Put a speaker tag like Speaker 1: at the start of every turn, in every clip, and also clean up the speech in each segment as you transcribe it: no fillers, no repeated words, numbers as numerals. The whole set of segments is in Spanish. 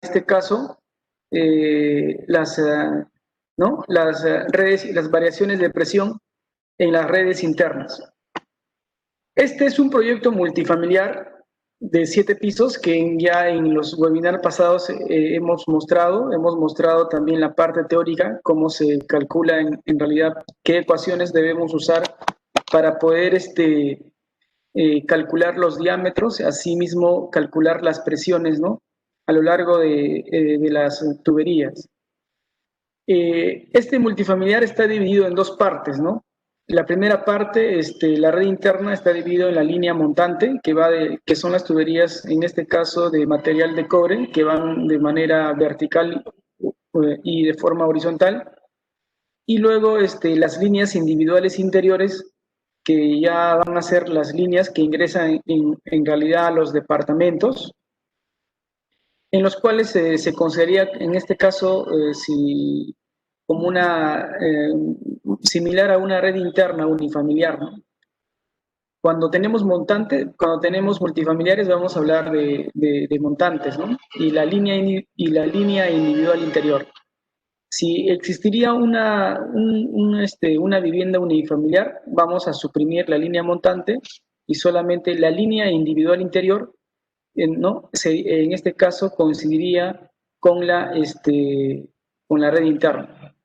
Speaker 1: este caso, las redes y las variaciones de presión en las redes internas. Este es un proyecto multifamiliar de 7 pisos que ya en los webinars pasados hemos mostrado también la parte teórica, cómo se calcula en realidad qué ecuaciones debemos usar para poder calcular los diámetros, asimismo calcular las presiones, ¿no?, a lo largo de las tuberías. Este multifamiliar está dividido en 2 partes, ¿no? La primera parte, la red interna, está dividida en la línea montante, que son las tuberías, en este caso, de material de cobre, que van de manera vertical y de forma horizontal. Y luego las líneas individuales interiores, que ya van a ser las líneas que ingresan en realidad a los departamentos, en los cuales se consideraría, en este caso, como similar a una red interna unifamiliar, ¿no? Cuando tenemos multifamiliares, vamos a hablar de montantes, ¿no? Y la línea individual interior. Si existiría una vivienda unifamiliar, vamos a suprimir la línea montante y solamente la línea individual interior, ¿no? En este caso coincidiría con la red interna.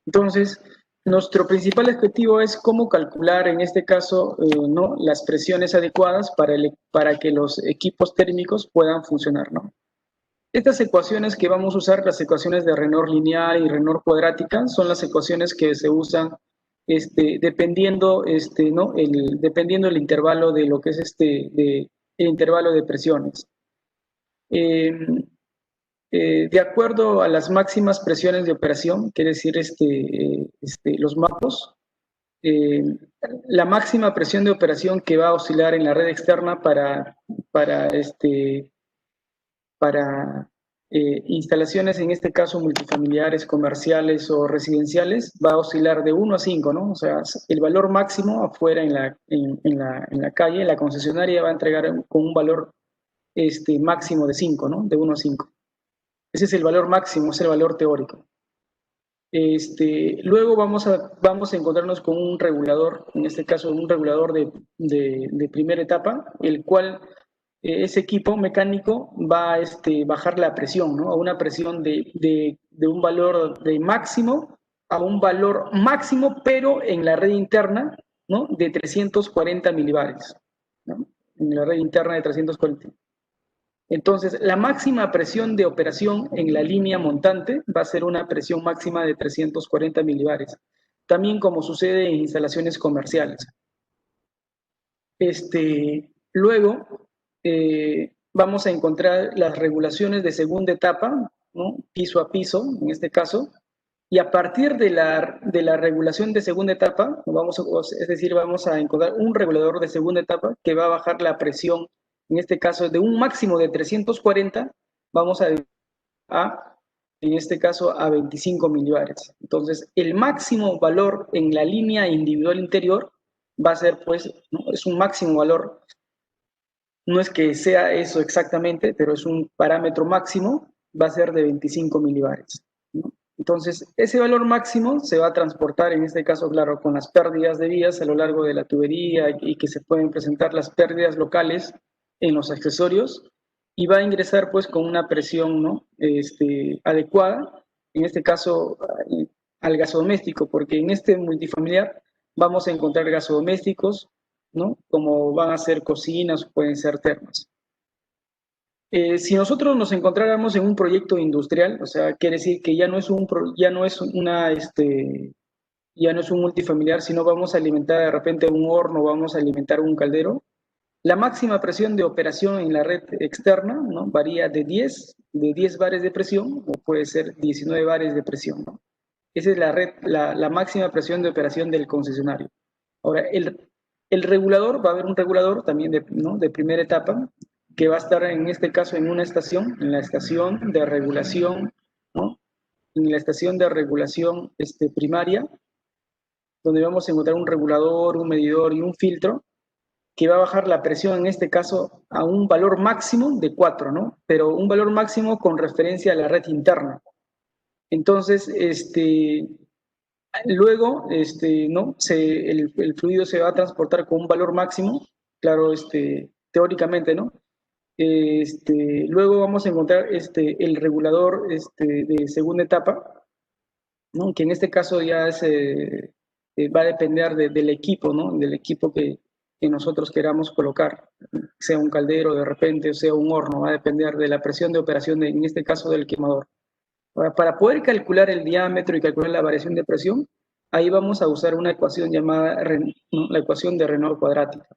Speaker 1: Entonces, nuestro principal objetivo es cómo calcular, en este caso, ¿no?, las presiones adecuadas para que los equipos térmicos puedan funcionar, ¿no? Estas ecuaciones que vamos a usar, las ecuaciones de Renor lineal y Renor cuadrática, son las ecuaciones que se usan dependiendo, ¿no?, dependiendo el intervalo de lo que es el intervalo de presiones. De acuerdo a las máximas presiones de operación, quiere decir los MAPOS, la máxima presión de operación que va a oscilar en la red externa para instalaciones, en este caso multifamiliares, comerciales o residenciales, va a oscilar de 1 a 5, ¿no? O sea, el valor máximo afuera en la calle, la concesionaria va a entregar con un valor máximo de 5, ¿no? De 1 a 5. Ese es el valor máximo, es el valor teórico. Luego vamos a encontrarnos con un regulador, en este caso un regulador de primera etapa, el cual ese equipo mecánico va a bajar la presión, ¿no?, a una presión de un valor de máximo a un valor máximo, pero en la red interna, ¿no?, de 340 milibares, ¿no?, en la red interna de 340. Entonces, la máxima presión de operación en la línea montante va a ser una presión máxima de 340 milibares, también como sucede en instalaciones comerciales. Luego, vamos a encontrar las regulaciones de segunda etapa, ¿no?, piso a piso, en este caso, y a partir de la regulación de segunda etapa, vamos a encontrar un regulador de segunda etapa que va a bajar la presión, en este caso, de un máximo de 340, vamos en este caso, a 25 milibares. Entonces, el máximo valor en la línea individual interior va a ser, pues, ¿no?, es un máximo valor. No es que sea eso exactamente, pero es un parámetro máximo, va a ser de 25 milibares, ¿no? Entonces, ese valor máximo se va a transportar, en este caso, claro, con las pérdidas de vías a lo largo de la tubería y que se pueden presentar las pérdidas locales en los accesorios, y va a ingresar, pues, con una presión, ¿no?, adecuada, en este caso, al gasodoméstico, porque en este multifamiliar vamos a encontrar gasodomésticos, ¿no?, como van a ser cocinas o pueden ser termas. Si nosotros nos encontráramos en un proyecto industrial, o sea, quiere decir que ya no es un multifamiliar, sino vamos a alimentar de repente un horno, vamos a alimentar un caldero, la máxima presión de operación en la red externa, ¿no?, varía de 10 bares de presión, o puede ser 19 bares de presión, ¿no? Esa es la máxima presión de operación del concesionario. Ahora, el regulador, va a haber un regulador también de primera etapa, que va a estar en este caso en una estación, en la estación de regulación, ¿no?, en la estación de regulación primaria, donde vamos a encontrar un regulador, un medidor y un filtro, que va a bajar la presión en este caso a un valor máximo de 4, ¿no? Pero un valor máximo con referencia a la red interna. Entonces, luego, ¿no? El fluido se va a transportar con un valor máximo, claro, teóricamente, ¿no? Luego vamos a encontrar el regulador de segunda etapa, ¿no? Que en este caso ya va a depender del equipo, ¿no? Del equipo que nosotros queramos colocar, sea un caldero de repente, o sea un horno, va a depender de la presión de operación, en este caso del quemador. Para poder calcular el diámetro y calcular la variación de presión, ahí vamos a usar una ecuación llamada, ¿no? La ecuación de Reynolds cuadrática.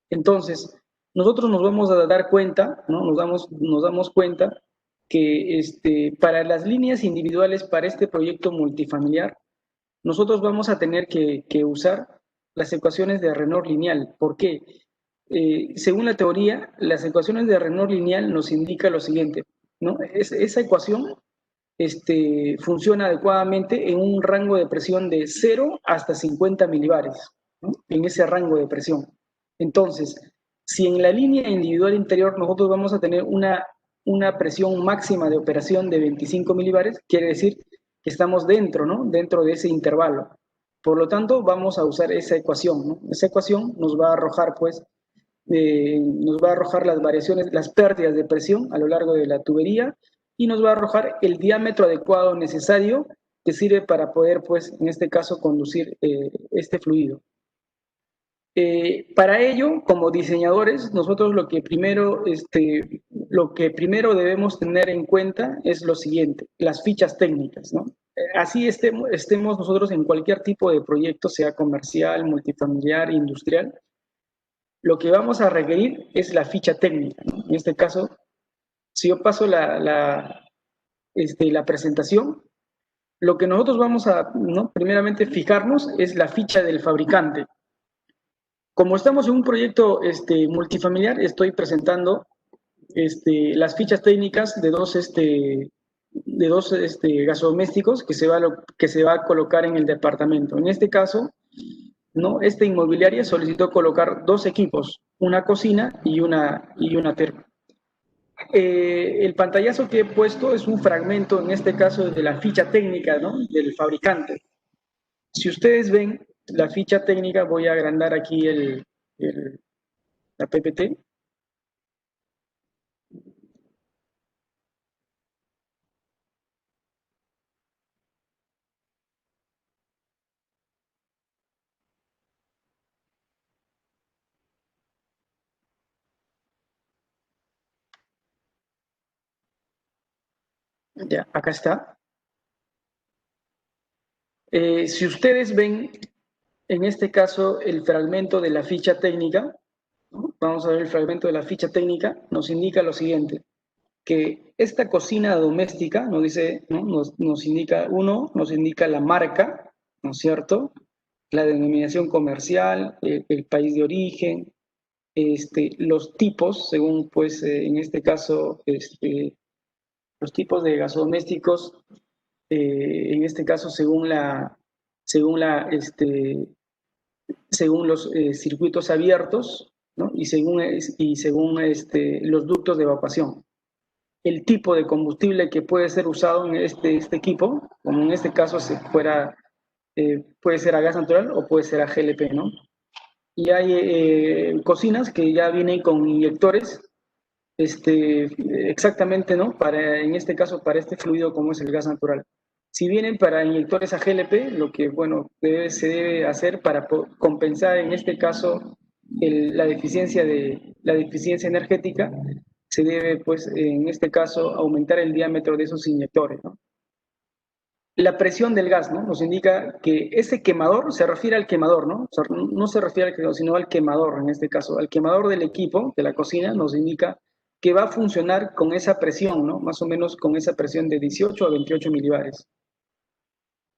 Speaker 1: Entonces, nosotros nos vamos a dar cuenta, ¿no? Nos damos cuenta que para las líneas individuales para este proyecto multifamiliar, nosotros vamos a tener que usar las ecuaciones de Reynolds lineal. ¿Por qué? Según la teoría, las ecuaciones de Reynolds lineal nos indica lo siguiente, ¿no? Esa ecuación funciona adecuadamente en un rango de presión de 0 hasta 50 milibares, ¿no? En ese rango de presión. Entonces, si en la línea individual interior nosotros vamos a tener una presión máxima de operación de 25 milibares, quiere decir que estamos dentro, ¿no? Dentro de ese intervalo. Por lo tanto, vamos a usar esa ecuación, ¿no? Esa ecuación nos va a arrojar, pues, nos va a arrojar las variaciones, las pérdidas de presión a lo largo de la tubería y nos va a arrojar el diámetro adecuado necesario que sirve para poder, pues, en este caso, conducir este fluido. Para ello, como diseñadores, nosotros lo que primero debemos tener en cuenta es lo siguiente, las fichas técnicas, ¿no? Así estemos nosotros en cualquier tipo de proyecto, sea comercial, multifamiliar, industrial, lo que vamos a requerir es la ficha técnica, ¿no? En este caso, si yo paso la presentación, lo que nosotros vamos a, ¿no? Primeramente fijarnos es la ficha del fabricante. Como estamos en un proyecto multifamiliar, estoy presentando las fichas técnicas de dos gasodomésticos que se va a colocar en el departamento. En este caso, ¿no? Esta inmobiliaria solicitó colocar dos equipos, una cocina y una termo. El pantallazo que he puesto es un fragmento, en este caso, de la ficha técnica, ¿no? Del fabricante. Si ustedes ven la ficha técnica, voy a agrandar aquí la PPT. Ya, acá está. Si ustedes ven, en este caso, el fragmento de la ficha técnica, ¿no? Vamos a ver el fragmento de la ficha técnica, nos indica lo siguiente, que esta cocina doméstica nos dice, ¿no? nos indica la marca, ¿no es cierto? La denominación comercial, el país de origen, los tipos, según pues en este caso, los tipos de gasodomésticos, en este caso según la, este, según los circuitos abiertos, ¿no? y según los ductos de evacuación. El tipo de combustible que puede ser usado en este equipo, como en este caso puede ser a gas natural o puede ser a GLP, ¿no? Y hay cocinas que ya vienen con inyectores, exactamente, ¿no? En este caso, para este fluido como es el gas natural. Si vienen para inyectores a GLP, lo que, bueno, se debe hacer para compensar, en este caso, la deficiencia energética, se debe, pues, en este caso, aumentar el diámetro de esos inyectores, ¿no? La presión del gas, ¿no? Nos indica que ese quemador se refiere al quemador, ¿no? O sea, no se refiere al quemador, sino al quemador, en este caso. Al quemador del equipo, de la cocina, nos indica que va a funcionar con esa presión, ¿no? Más o menos con esa presión de 18 a 28 milibares.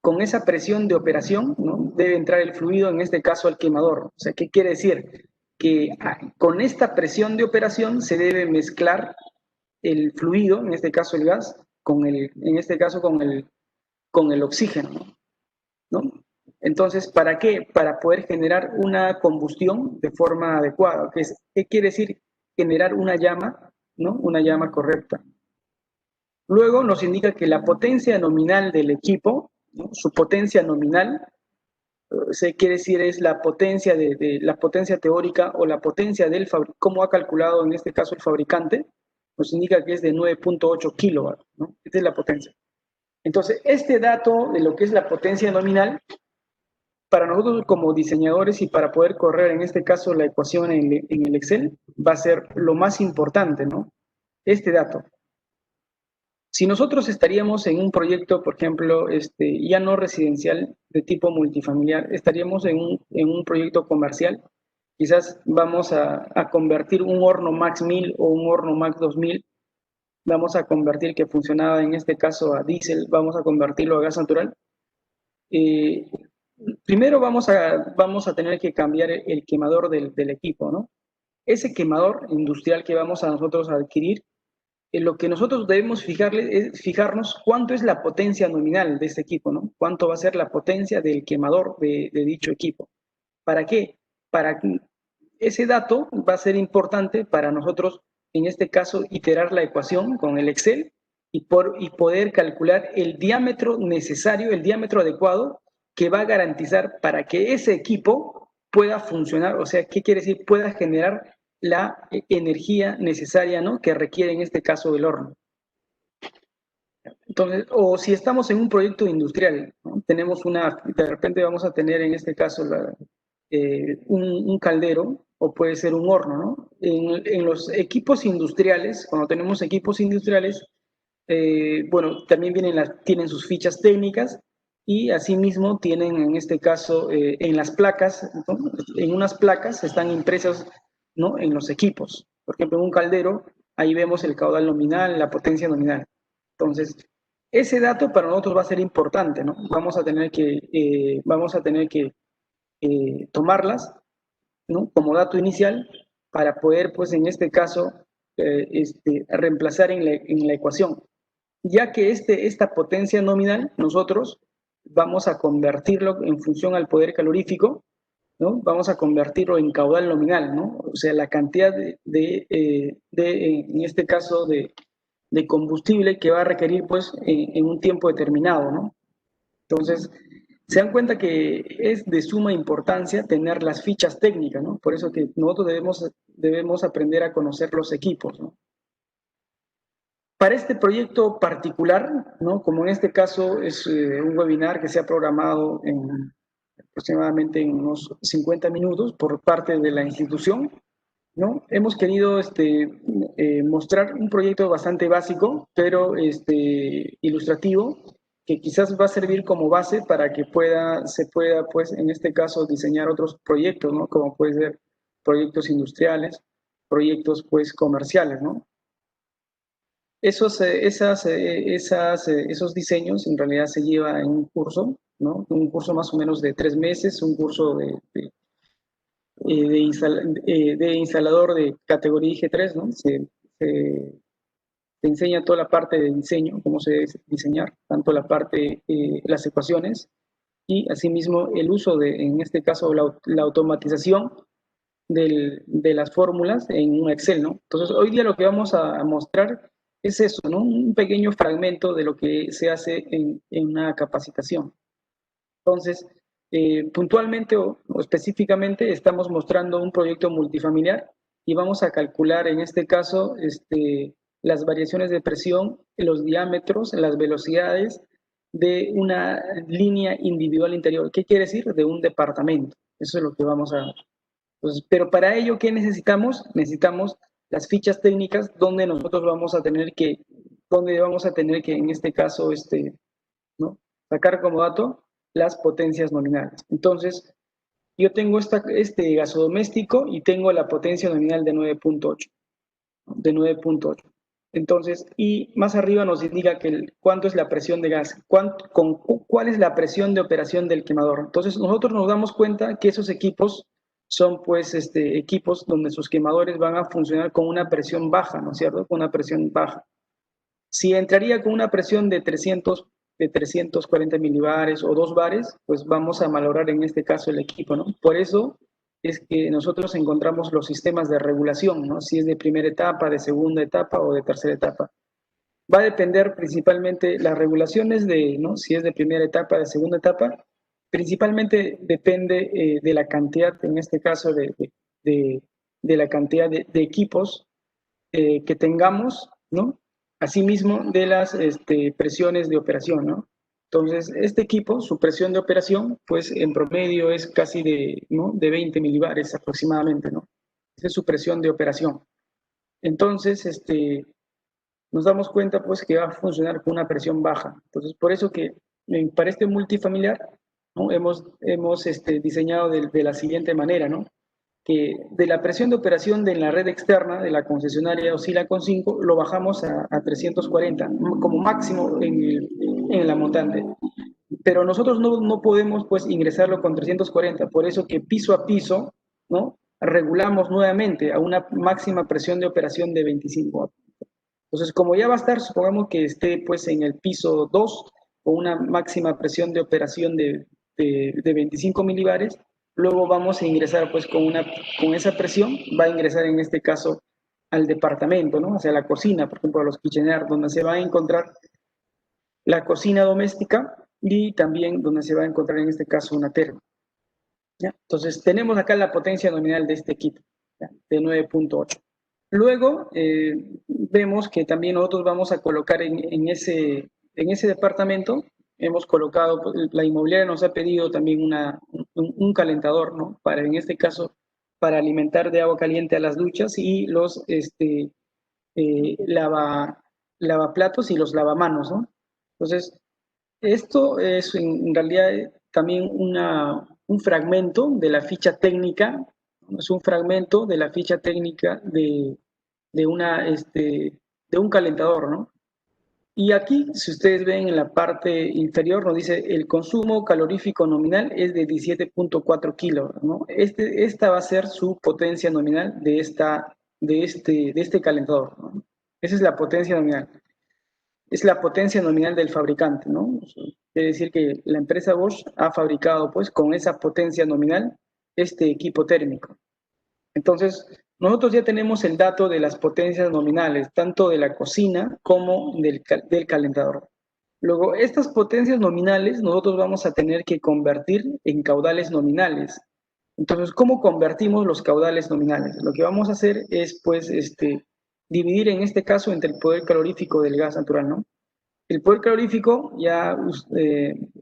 Speaker 1: Con esa presión de operación, ¿no? Debe entrar el fluido, en este caso al quemador. O sea, ¿qué quiere decir? Que con esta presión de operación se debe mezclar el fluido, en este caso el gas, en este caso con el oxígeno, ¿no? Entonces, ¿para qué? Para poder generar una combustión de forma adecuada. ¿Qué quiere decir generar una llama, ¿no? Una llama correcta. Luego nos indica que la potencia nominal del equipo, ¿no? Su potencia nominal, se quiere decir es la potencia la potencia teórica o la potencia del cómo ha calculado en este caso el fabricante, nos indica que es de 9.8 kilowatts, ¿no? Esta es la potencia. Entonces, este dato de lo que es la potencia nominal, para nosotros como diseñadores y para poder correr en este caso la ecuación en el Excel, va a ser lo más importante, ¿no? Este dato. Si nosotros estaríamos en un proyecto, por ejemplo, ya no residencial de tipo multifamiliar, estaríamos en un proyecto comercial, quizás vamos a convertir un horno Max 1000 o un horno Max 2000, vamos a convertir que funcionaba en este caso a diésel, vamos a convertirlo a gas natural. Primero vamos a tener que cambiar el quemador del equipo, ¿no? Ese quemador industrial que vamos a nosotros a adquirir, lo que nosotros debemos fijarnos cuánto es la potencia nominal de este equipo, ¿no? Cuánto va a ser la potencia del quemador de dicho equipo. ¿Para qué? Para que ese dato va a ser importante para nosotros, en este caso, iterar la ecuación con el Excel y poder calcular el diámetro necesario, el diámetro adecuado que va a garantizar para que ese equipo pueda funcionar, o sea, ¿qué quiere decir? Pueda generar la energía necesaria, ¿no? Que requiere en este caso el horno. Entonces, o si estamos en un proyecto industrial, ¿no? De repente vamos a tener en este caso un caldero o puede ser un horno, ¿no? En los equipos industriales, cuando tenemos equipos industriales, bueno, también tienen sus fichas técnicas y asimismo tienen en este caso en las placas, ¿no? En unas placas están impresas, ¿no? En los equipos. Por ejemplo, en un caldero, ahí vemos el caudal nominal, la potencia nominal. Entonces, ese dato para nosotros va a ser importante, ¿no? Vamos a tener que tomarlas, ¿no? Como dato inicial para poder, pues en este caso, reemplazar en la ecuación, ya que esta potencia nominal nosotros vamos a convertirlo en función al poder calorífico, ¿no? Vamos a convertirlo en caudal nominal, ¿no? O sea, la cantidad en este caso, de combustible que va a requerir, pues, en un tiempo determinado, ¿no? Entonces, se dan cuenta que es de suma importancia tener las fichas técnicas, ¿no? Por eso que nosotros debemos aprender a conocer los equipos, ¿no? Para este proyecto particular, ¿no? Como en este caso es un webinar que se ha programado aproximadamente en unos 50 minutos por parte de la institución, ¿no? Hemos querido mostrar un proyecto bastante básico, pero ilustrativo, que quizás va a servir como base para que se pueda, pues, en este caso, diseñar otros proyectos, ¿no? Como puede ser proyectos industriales, proyectos, pues, comerciales, ¿no? Esos diseños en realidad se lleva en un curso, ¿no? Un curso más o menos de 3 meses, un curso de instalador de categoría IG3, ¿no? Se enseña toda la parte de diseño, cómo se debe diseñar, tanto la parte, las ecuaciones y asimismo el uso en este caso, la automatización de las fórmulas en un Excel, ¿no? Entonces, hoy día lo que vamos a mostrar es eso, ¿no? Un pequeño fragmento de lo que se hace en una capacitación. Entonces, puntualmente o específicamente estamos mostrando un proyecto multifamiliar y vamos a calcular en este caso las variaciones de presión, los diámetros, las velocidades de una línea individual interior. ¿Qué quiere decir? De un departamento. Eso es lo que vamos a... Pues, pero para ello, ¿qué necesitamos? Necesitamos las fichas técnicas donde nosotros vamos a tener que, en este caso, ¿no? Sacar como dato las potencias nominales. Entonces, yo tengo este gasodoméstico y tengo la potencia nominal de 9.8. De 9.8. Entonces, y más arriba nos indica cuánto es la presión de gas, cuál es la presión de operación del quemador. Entonces, nosotros nos damos cuenta que esos equipos son, pues, equipos donde sus quemadores van a funcionar con una presión baja, ¿no es cierto? Con una presión baja. Si entraría con una presión de 300 de 340 milibares o 2 bares, pues vamos a malograr en este caso el equipo, ¿no? Por eso es que nosotros encontramos los sistemas de regulación, ¿no? Si es de primera etapa, de segunda etapa o de tercera etapa. Va a depender principalmente las regulaciones de, ¿no? Si es de primera etapa, de segunda etapa, principalmente depende de la cantidad, en este caso, de la cantidad de equipos que tengamos, ¿no? Asimismo de las presiones de operación, ¿no? Entonces, este equipo, su presión de operación, pues en promedio es casi de, ¿no? de 20 milibares aproximadamente, ¿no? Esa es su presión de operación. Entonces, nos damos cuenta pues que va a funcionar con una presión baja. Entonces, por eso que para este multifamiliar, ¿no? hemos diseñado de la siguiente manera, ¿no? Que de la presión de operación de la red externa de la concesionaria oscila con 5, lo bajamos a 340 como máximo en la montante. Pero nosotros no podemos pues ingresarlo con 340, por eso que piso a piso, ¿no? Regulamos nuevamente a una máxima presión de operación de 25. Entonces, como ya va a estar, supongamos que esté pues en el piso 2 con una máxima presión de operación de 25 milibares, luego vamos a ingresar pues con esa presión, va a ingresar en este caso al departamento, ¿no? Hacia la cocina, por ejemplo, a los kitchener, donde se va a encontrar la cocina doméstica y también donde se va a encontrar en este caso una terma. ¿Ya? Entonces, tenemos acá la potencia nominal de este equipo, ¿ya? De 9.8. Luego, vemos que también nosotros vamos a colocar en ese departamento, hemos colocado, la inmobiliaria nos ha pedido también un calentador, ¿no? Para, en este caso, para alimentar de agua caliente a las duchas y los lavaplatos y los lavamanos, ¿no? Entonces, esto es en realidad también un fragmento de la ficha técnica, es un fragmento de la ficha técnica de, una, de un calentador, ¿no? Y aquí, si ustedes ven en la parte inferior, nos dice el consumo calorífico nominal es de 17.4 kilos, ¿no? Esta va a ser su potencia nominal de este calentador, ¿no? Esa es la potencia nominal. Es la potencia nominal del fabricante, ¿no? Quiere decir que la empresa Bosch ha fabricado, pues, con esa potencia nominal este equipo térmico. Entonces, nosotros ya tenemos el dato de las potencias nominales, tanto de la cocina como del calentador. Luego, estas potencias nominales nosotros vamos a tener que convertir en caudales nominales. Entonces, ¿cómo convertimos los caudales nominales? Lo que vamos a hacer es, pues, dividir en este caso entre el poder calorífico del gas natural, ¿no? El poder calorífico ya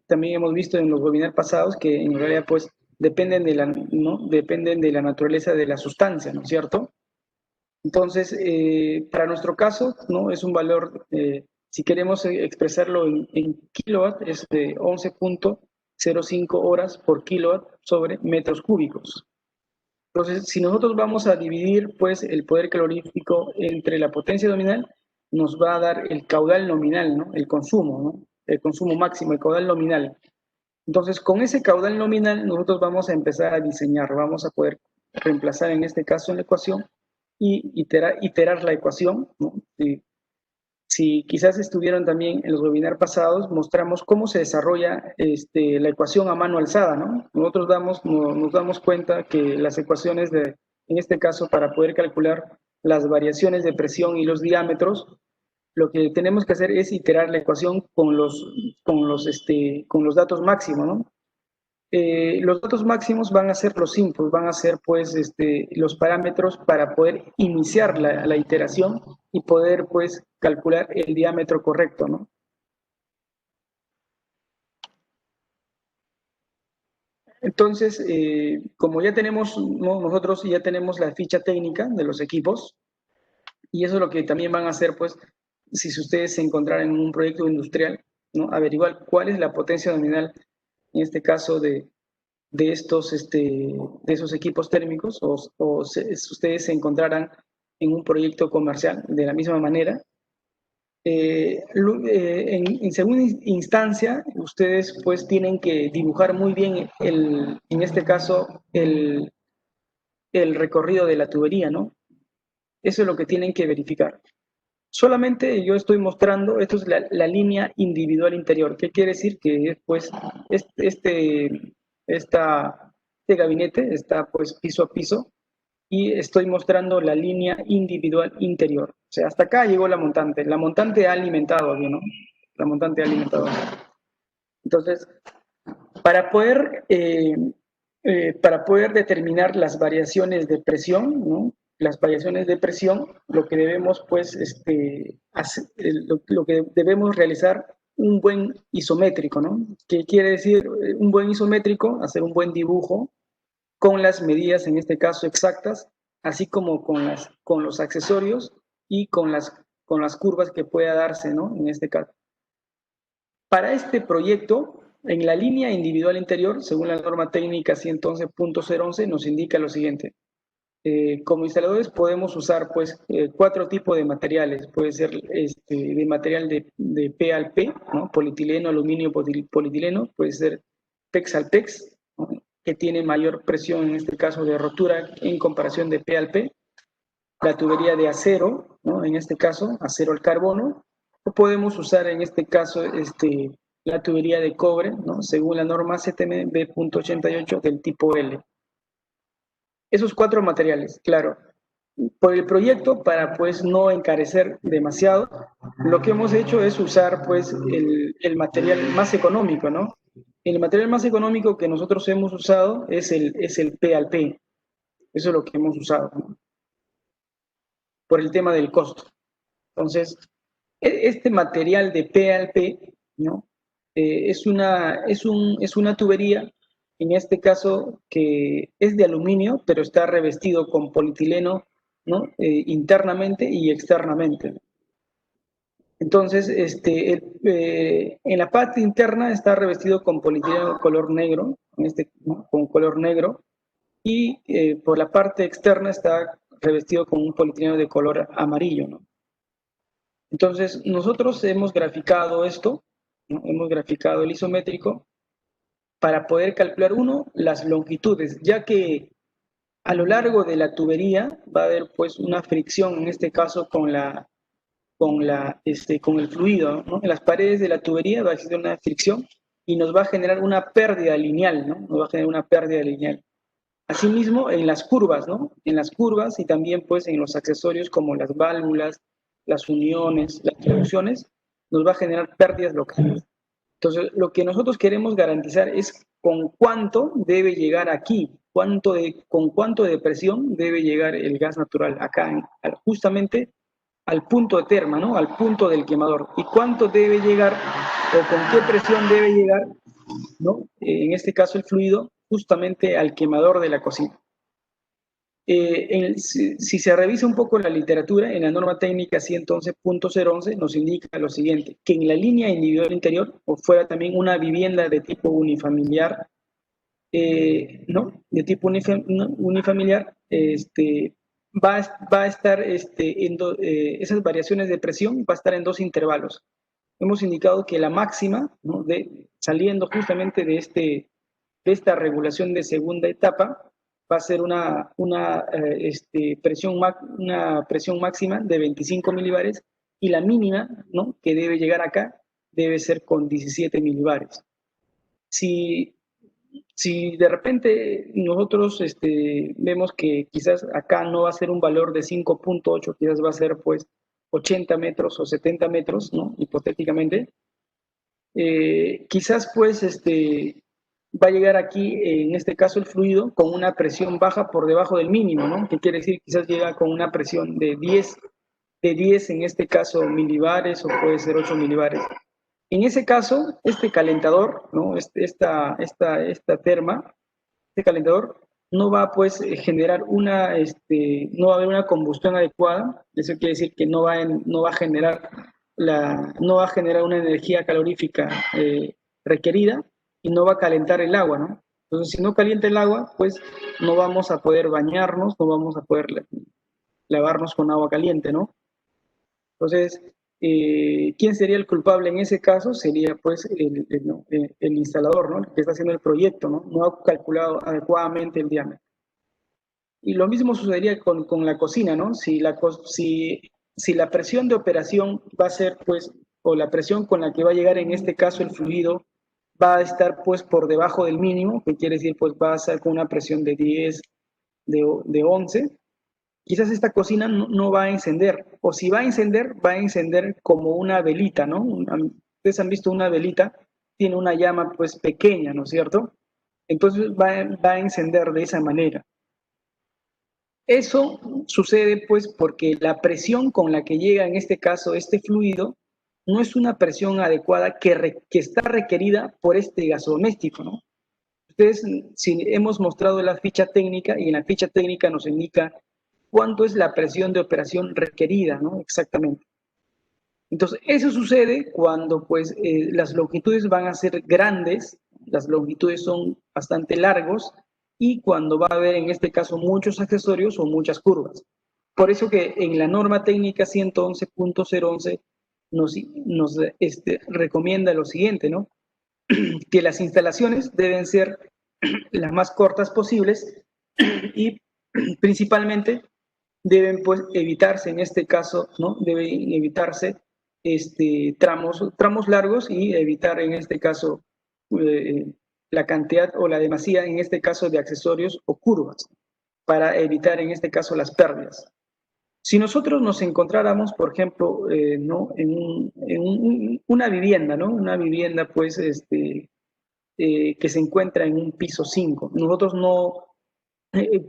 Speaker 1: también hemos visto en los webinars pasados que en realidad pues dependen ¿no? dependen de la naturaleza de la sustancia, ¿no es cierto? Entonces, para nuestro caso, ¿no? Es un valor, si queremos expresarlo en kilowatt, es de 11.05 horas por kilowatt sobre metros cúbicos. Entonces, si nosotros vamos a dividir pues el poder calorífico entre la potencia nominal, nos va a dar el caudal nominal, ¿no? El consumo, ¿no? El consumo máximo, el caudal nominal. Entonces, con ese caudal nominal, nosotros vamos a empezar a diseñar, vamos a poder reemplazar en este caso en la ecuación y iterar la ecuación, ¿no? Si quizás estuvieron también en los webinars pasados, mostramos cómo se desarrolla la ecuación a mano alzada, ¿no? Nosotros nos damos cuenta que las ecuaciones en este caso, para poder calcular las variaciones de presión y los diámetros, lo que tenemos que hacer es iterar la ecuación con los datos máximos, ¿no? Los datos máximos van a ser los inputs, van a ser pues los parámetros para poder iniciar la iteración y poder pues calcular el diámetro correcto, ¿no? Entonces, como ya tenemos, ¿no? Nosotros ya tenemos la ficha técnica de los equipos y eso es lo que también van a hacer pues si ustedes se encontraran en un proyecto industrial, ¿no? Averiguar cuál es la potencia nominal, en este caso de esos equipos térmicos o ustedes se encontraran en un proyecto comercial de la misma manera. En segunda instancia, ustedes pues tienen que dibujar muy bien en este caso, el recorrido de la tubería, ¿no? Eso es lo que tienen que verificar. Solamente yo estoy mostrando, esto es la línea individual interior. ¿Qué quiere decir? Que pues este gabinete está pues piso a piso y estoy mostrando la línea individual interior. O sea, hasta acá llegó la montante. La montante ha alimentado, ¿no? La montante ha alimentado. Entonces, para poder, eh, para poder determinar las variaciones de presión, ¿no? Las variaciones de presión, lo que debemos, pues, lo que debemos realizar un buen isométrico, ¿no? ¿Qué quiere decir un buen isométrico? Hacer un buen dibujo con las medidas, en este caso, exactas, así como con los accesorios y con las curvas que pueda darse, ¿no? En este caso. Para este proyecto, en la línea individual interior, según la norma técnica 111.011, nos indica lo siguiente. Como instaladores podemos usar pues 4 tipos de materiales. Puede ser de material de P al P, ¿no? Polietileno, aluminio, polietileno. Puede ser PEX al PEX, ¿no? Que tiene mayor presión, en este caso de rotura, en comparación de P al P. La tubería de acero, ¿no? En este caso, acero al carbono. O podemos usar en este caso la tubería de cobre, ¿no? Según la norma CTM B.88 del tipo L. Esos 4 materiales, claro. Por el proyecto, para pues no encarecer demasiado, lo que hemos hecho es usar pues el material más económico, ¿no? El material más económico que nosotros hemos usado es el P al P. Eso es lo que hemos usado, ¿no? Por el tema del costo. Entonces, este material de P al P, ¿no? Es una tubería, en este caso, que es de aluminio, pero está revestido con polietileno, ¿no? Internamente y externamente. Entonces, en la parte interna está revestido con polietileno color negro, ¿no? Con color negro, y por la parte externa está revestido con un polietileno de color amarillo, ¿no? Entonces, nosotros hemos graficado esto, ¿no? Hemos graficado el isométrico para poder calcular, uno, las longitudes, ya que a lo largo de la tubería va a haber pues una fricción, en este caso con el fluido, ¿no? En las paredes de la tubería va a existir una fricción y nos va a generar una pérdida lineal, ¿no? Nos va a generar una pérdida lineal. Asimismo, en las curvas, ¿no? En las curvas y también pues en los accesorios como las válvulas, las uniones, las introducciones, nos va a generar pérdidas locales. Entonces, lo que nosotros queremos garantizar es con cuánto debe llegar aquí, con cuánto de presión debe llegar el gas natural acá, justamente al punto de terma, ¿no? Al punto del quemador. Y cuánto debe llegar o con qué presión debe llegar, ¿no? En este caso el fluido, justamente al quemador de la cocina. Si se revisa un poco la literatura, en la norma técnica 111.011 nos indica lo siguiente, que en la línea individual interior, o fuera también una vivienda de tipo unifamiliar, ¿no? De tipo unifamiliar, va a estar esas variaciones de presión va a estar en 2 intervalos. Hemos indicado que la máxima, ¿no? Saliendo justamente de esta regulación de segunda etapa, va a ser una presión máxima de 25 milibares y la mínima, ¿no? Que debe llegar acá debe ser con 17 milibares. Si de repente nosotros vemos que quizás acá no va a ser un valor de 5.8, quizás va a ser pues 80 metros o 70 metros, ¿no? Hipotéticamente, quizás pues va a llegar aquí, en este caso el fluido, con una presión baja por debajo del mínimo, ¿no? Que quiere decir quizás llega con una presión de 10 en este caso milibares o puede ser 8 milibares. En ese caso, este calentador, ¿no? Esta terma, este calentador no va pues generar no va a haber una combustión adecuada. Eso quiere decir que no va a generar una energía calorífica requerida y no va a calentar el agua, ¿no? Entonces, si no calienta el agua, pues no vamos a poder bañarnos, no vamos a poder lavarnos con agua caliente, ¿no? Entonces, ¿quién sería el culpable en ese caso? Sería pues el instalador, ¿no? El que está haciendo el proyecto, ¿no? No ha calculado adecuadamente el diámetro. Y lo mismo sucedería con la cocina, ¿no? Si si la presión de operación va a ser, pues, o la presión con la que va a llegar en este caso el fluido va a estar, pues, por debajo del mínimo, que quiere decir, pues, va a ser con una presión de 10, de 11, quizás esta cocina no va a encender, o si va a encender como una velita, ¿no? Ustedes han visto una velita, tiene una llama, pues, pequeña, ¿no es cierto? Entonces va a encender de esa manera. Eso sucede pues porque la presión con la que llega en este caso este fluido no es una presión adecuada que está requerida por este gasodoméstico, ¿no? Ustedes, si hemos mostrado la ficha técnica y en la ficha técnica nos indica cuánto es la presión de operación requerida, ¿no? Exactamente. Entonces, eso sucede cuando pues las longitudes van a ser grandes, las longitudes son bastante largos y cuando va a haber en este caso muchos accesorios o muchas curvas. Por eso que en la norma técnica 111.011 nos recomienda lo siguiente, ¿no? Que las instalaciones deben ser las más cortas posibles y principalmente deben pues evitarse en este caso, ¿no? Deben evitarse tramos largos y evitar en este caso eh, la cantidad o la demasía en este caso de accesorios o curvas para evitar en este caso las pérdidas. Si nosotros nos encontráramos, por ejemplo, ¿no? Una vivienda, ¿no? Una vivienda pues que se encuentra en un piso 5. Nosotros no,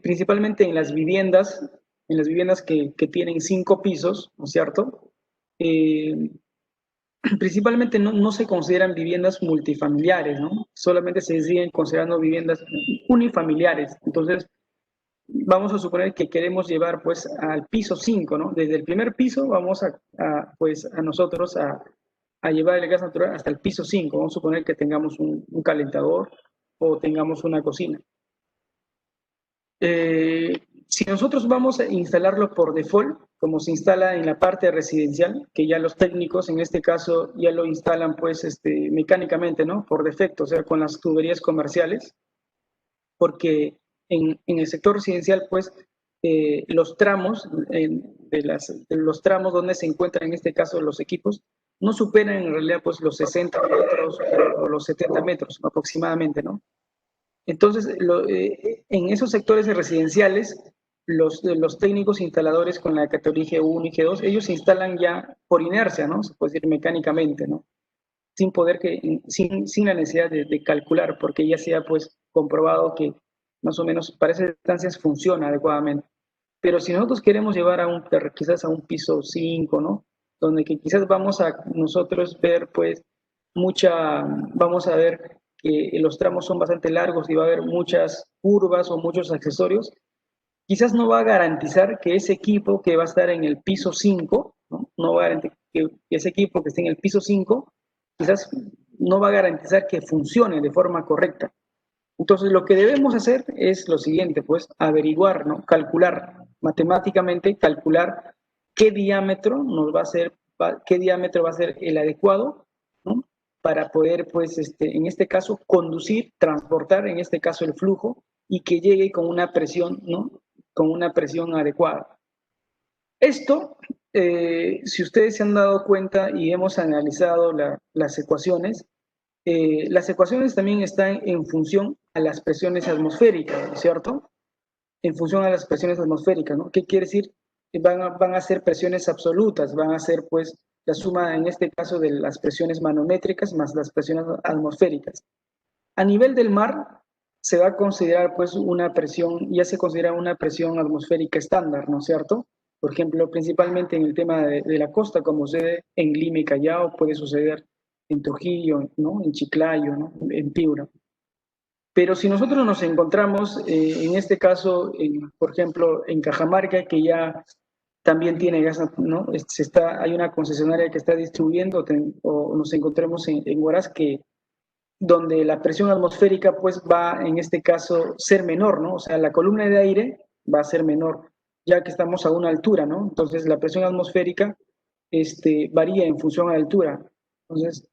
Speaker 1: principalmente en las viviendas que tienen 5 pisos, ¿no es cierto? Eh, principalmente no se consideran viviendas multifamiliares, ¿no? Solamente se siguen considerando viviendas unifamiliares. Entonces, vamos a suponer que queremos llevar pues al piso 5, ¿no? Desde el primer piso vamos pues a nosotros a llevar el gas natural hasta el piso 5. Vamos a suponer que tengamos un calentador o tengamos una cocina. Si nosotros vamos a instalarlo por default, como se instala en la parte residencial, que ya los técnicos en este caso ya lo instalan pues mecánicamente, ¿no? Por defecto, o sea, con las tuberías comerciales, porque en el sector residencial pues los tramos, los tramos donde se encuentran en este caso los equipos, no superan en realidad pues los 60 metros o los 70 metros aproximadamente, ¿no? Entonces, en esos sectores residenciales, los técnicos instaladores con la categoría G1 y G2, ellos se instalan ya por inercia, ¿no? Se puede decir mecánicamente, ¿no? Sin la necesidad de calcular, porque ya se ha pues comprobado que más o menos para esas distancias funciona adecuadamente. Pero si nosotros queremos llevar quizás a un piso 5, ¿no? Donde que quizás vamos a nosotros ver pues vamos a ver que los tramos son bastante largos y va a haber muchas curvas o muchos accesorios, quizás no va a garantizar que ese equipo que va a estar en el piso 5, no va a garantizar que ese equipo que esté en el piso 5, quizás no va a garantizar que funcione de forma correcta. Entonces, lo que debemos hacer es lo siguiente, pues, averiguar, ¿no? Calcular, matemáticamente, calcular qué diámetro qué diámetro va a ser el adecuado, ¿no? Para poder, pues, en este caso, conducir, transportar, en este caso, el flujo y que llegue con una presión, ¿no? Con una presión adecuada. Esto, si ustedes se han dado cuenta y hemos analizado las ecuaciones también están en función a las presiones atmosféricas, ¿cierto? En función a las presiones atmosféricas, ¿no? ¿Qué quiere decir? Van a ser presiones absolutas, van a ser pues la suma en este caso de las presiones manométricas más las presiones atmosféricas. A nivel del mar se va a considerar pues una presión, ya se considera una presión atmosférica estándar, ¿no es cierto? Por ejemplo, principalmente en el tema de la costa, como sucede en Lima y Callao, puede suceder en Trujillo, ¿no? En Chiclayo, ¿no? En Piura. Pero si nosotros nos encontramos, en este caso, por ejemplo, en Cajamarca, que ya también tiene gas, ¿no? Hay una concesionaria que está distribuyendo, o nos encontremos en Huaraz, donde la presión atmosférica pues va en este caso ser menor, ¿no? O sea, la columna de aire va a ser menor, ya que estamos a una altura, ¿no? Entonces la presión atmosférica varía en función a la altura. Entonces,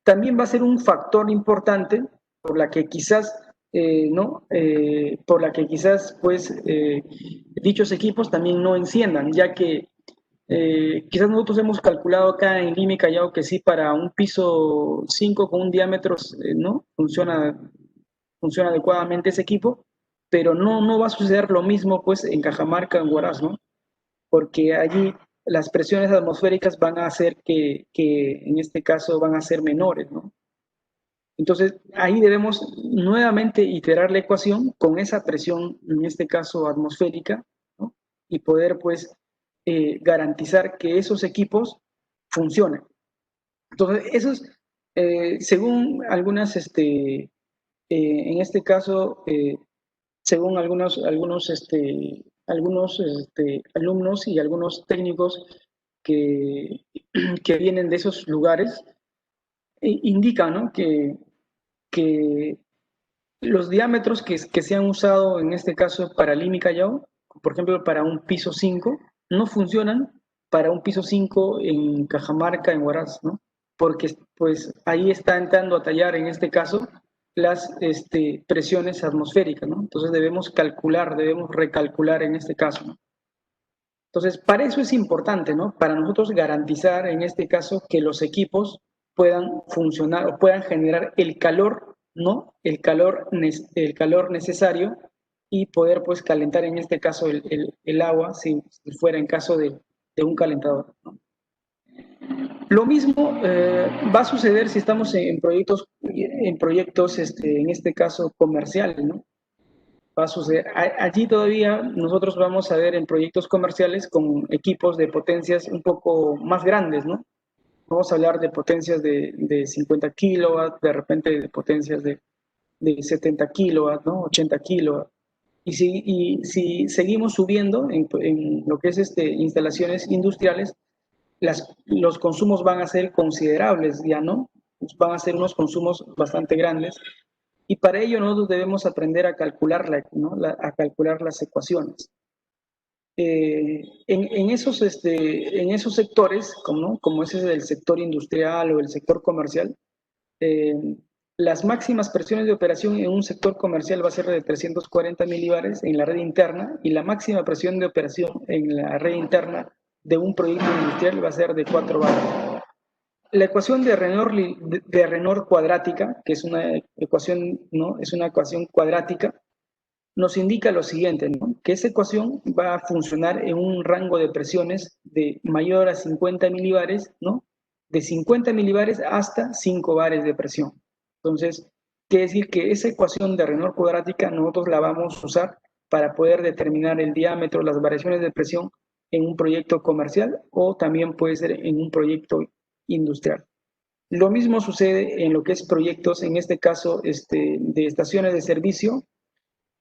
Speaker 1: también va a ser un factor importante por la que quizás, ¿no? Por la que quizás, pues, dichos equipos también no enciendan, ya que Quizás nosotros hemos calculado acá en Lima y Callao que sí, para un piso 5 con un diámetro, ¿no? Funciona adecuadamente ese equipo, pero no va a suceder lo mismo pues en Cajamarca, en Huaraz, ¿no? Porque allí las presiones atmosféricas van a hacer que en este caso van a ser menores, ¿no? Entonces, ahí debemos nuevamente iterar la ecuación con esa presión, en este caso atmosférica, ¿no? Y poder, pues, garantizar que esos equipos funcionen. Entonces, eso es, según algunas, en este caso, según algunos alumnos y algunos técnicos que, que vienen de esos lugares, indican, ¿no? Que los diámetros que se han usado en este caso para Lima y Callao, por ejemplo, para un piso 5, no funcionan para un piso 5 en Cajamarca, en Huaraz, ¿no? Porque pues ahí está entrando a tallar en este caso las presiones atmosféricas, ¿no? Entonces debemos recalcular en este caso, ¿no? Entonces, para eso es importante, ¿no? Para nosotros garantizar en este caso que los equipos puedan funcionar o puedan generar el calor, ¿no? El calor necesario y poder pues calentar en este caso el agua si fuera en caso de un calentador, ¿no? Lo mismo va a suceder si estamos en proyectos, en este caso comerciales, ¿no? Va a suceder. Allí todavía nosotros vamos a ver en proyectos comerciales con equipos de potencias un poco más grandes, ¿no? Vamos a hablar de potencias de 50 kilowatts, de repente de potencias de 70 kilowatts, ¿no? 80 kilowatts. Y si seguimos subiendo en lo que es instalaciones industriales, los consumos van a ser considerables, ya, ¿no? Van a ser unos consumos bastante grandes y para ello nosotros debemos aprender a calcular, ¿no? A calcular las ecuaciones. En esos sectores, como ese es el sector industrial o el sector comercial, eh, las máximas presiones de operación en un sector comercial va a ser de 340 milibares en la red interna y la máxima presión de operación en la red interna de un proyecto industrial va a ser de 4 bares. La ecuación de Renor cuadrática, que es una ecuación, ¿no? Es una ecuación cuadrática, nos indica lo siguiente, ¿no? Que esa ecuación va a funcionar en un rango de presiones de mayor a 50 milibares, ¿no? De 50 milibares hasta 5 bares de presión. Entonces, quiere decir que esa ecuación de Renor cuadrática nosotros la vamos a usar para poder determinar el diámetro, las variaciones de presión en un proyecto comercial o también puede ser en un proyecto industrial. Lo mismo sucede en lo que es proyectos, en este caso, de estaciones de servicio.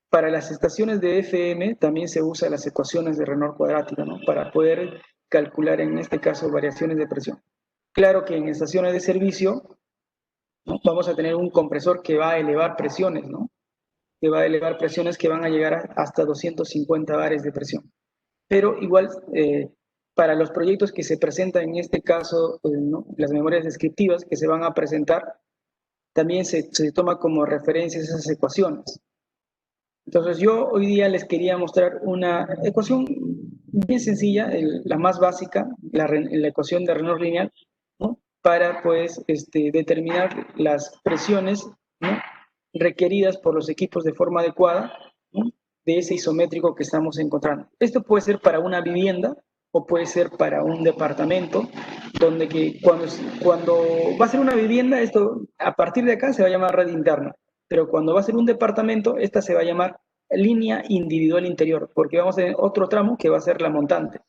Speaker 1: Para las estaciones de FM también se usan las ecuaciones de Renor cuadrática, ¿no? Para poder calcular, en este caso, variaciones de presión. Claro que en estaciones de servicio, ¿no? Vamos a tener un compresor que va a elevar presiones, ¿no? Que va a elevar presiones que van a llegar hasta 250 bares de presión. Pero igual, para los proyectos que se presentan en este caso, ¿no? Las memorias descriptivas que se van a presentar, también se toma como referencia esas ecuaciones. Entonces yo hoy día les quería mostrar una ecuación bien sencilla, la más básica, la ecuación de Renor lineal, ¿no? Para pues determinar las presiones, ¿no? Requeridas por los equipos de forma adecuada, ¿no? De ese isométrico que estamos encontrando. Esto puede ser para una vivienda o puede ser para un departamento, donde que cuando va a ser una vivienda, esto a partir de acá se va a llamar red interna, pero cuando va a ser un departamento, esta se va a llamar línea individual interior, porque vamos a tener otro tramo que va a ser la montante.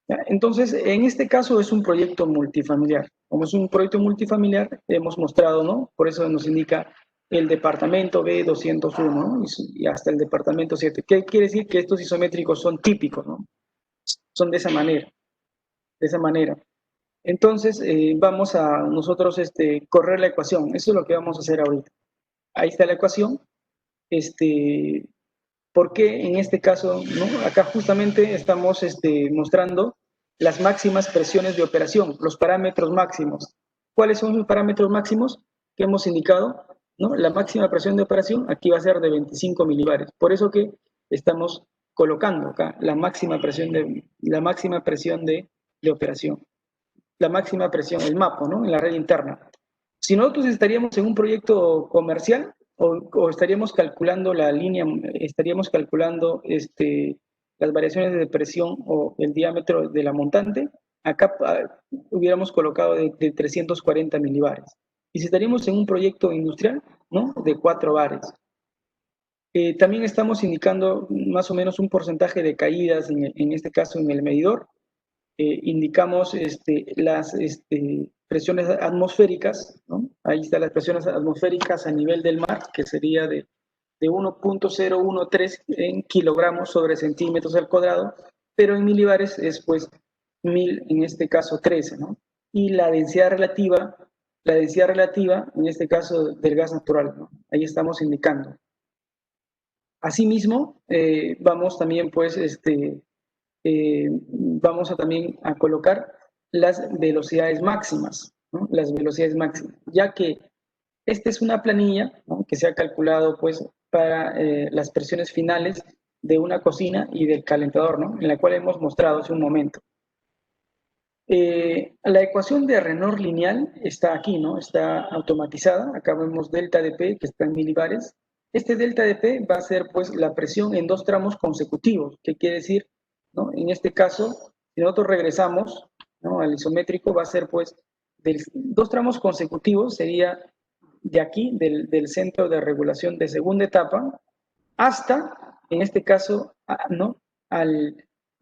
Speaker 1: ¿Ya? Entonces, en este caso es un proyecto multifamiliar. Como es un proyecto multifamiliar, hemos mostrado, ¿no? Por eso nos indica el departamento B201, ¿no? Y hasta el departamento 7. ¿Qué quiere decir? Que estos isométricos son típicos, ¿no? Son de esa manera, de esa manera. Entonces, vamos a nosotros correr la ecuación. Eso es lo que vamos a hacer ahorita. Ahí está la ecuación. ¿Por qué en este caso, ¿no? Acá justamente estamos mostrando las máximas presiones de operación, los parámetros máximos. ¿Cuáles son los parámetros máximos que hemos indicado? ¿No? La máxima presión de operación aquí va a ser de 25 milibares. Por eso que estamos colocando acá la máxima presión de operación, la máxima presión, el MAPO, ¿no? En la red interna. Si nosotros estaríamos en un proyecto comercial o estaríamos calculando la línea, estaríamos calculando las variaciones de presión o el diámetro de la montante, acá hubiéramos colocado de 340 milibares. Y si estaríamos en un proyecto industrial, ¿no? De 4 bares. También estamos indicando más o menos un porcentaje de caídas, en este caso en el medidor. Indicamos las presiones atmosféricas, ¿no? Ahí están las presiones atmosféricas a nivel del mar, que sería de 1.013 en kilogramos sobre centímetros al cuadrado, pero en milibares es pues 1000, en este caso 13, ¿no? Y la densidad relativa, en este caso del gas natural, ¿no? Ahí estamos indicando. Asimismo, vamos también pues vamos a también a colocar las velocidades máximas, ¿no? Las velocidades máximas, ya que esta es una planilla, ¿no? Que se ha calculado pues para las presiones finales de una cocina y del calentador, ¿no? En la cual hemos mostrado hace un momento. La ecuación de Reynolds lineal está aquí, ¿no? Está automatizada. Acá vemos delta de P, que está en milibares. Este delta de P va a ser pues la presión en 2 tramos consecutivos. ¿Qué quiere decir? ¿No? En este caso, si nosotros regresamos, ¿no? Al isométrico, va a ser pues 2 tramos consecutivos, sería de aquí, del centro de regulación de segunda etapa, hasta, en este caso, ¿no? Al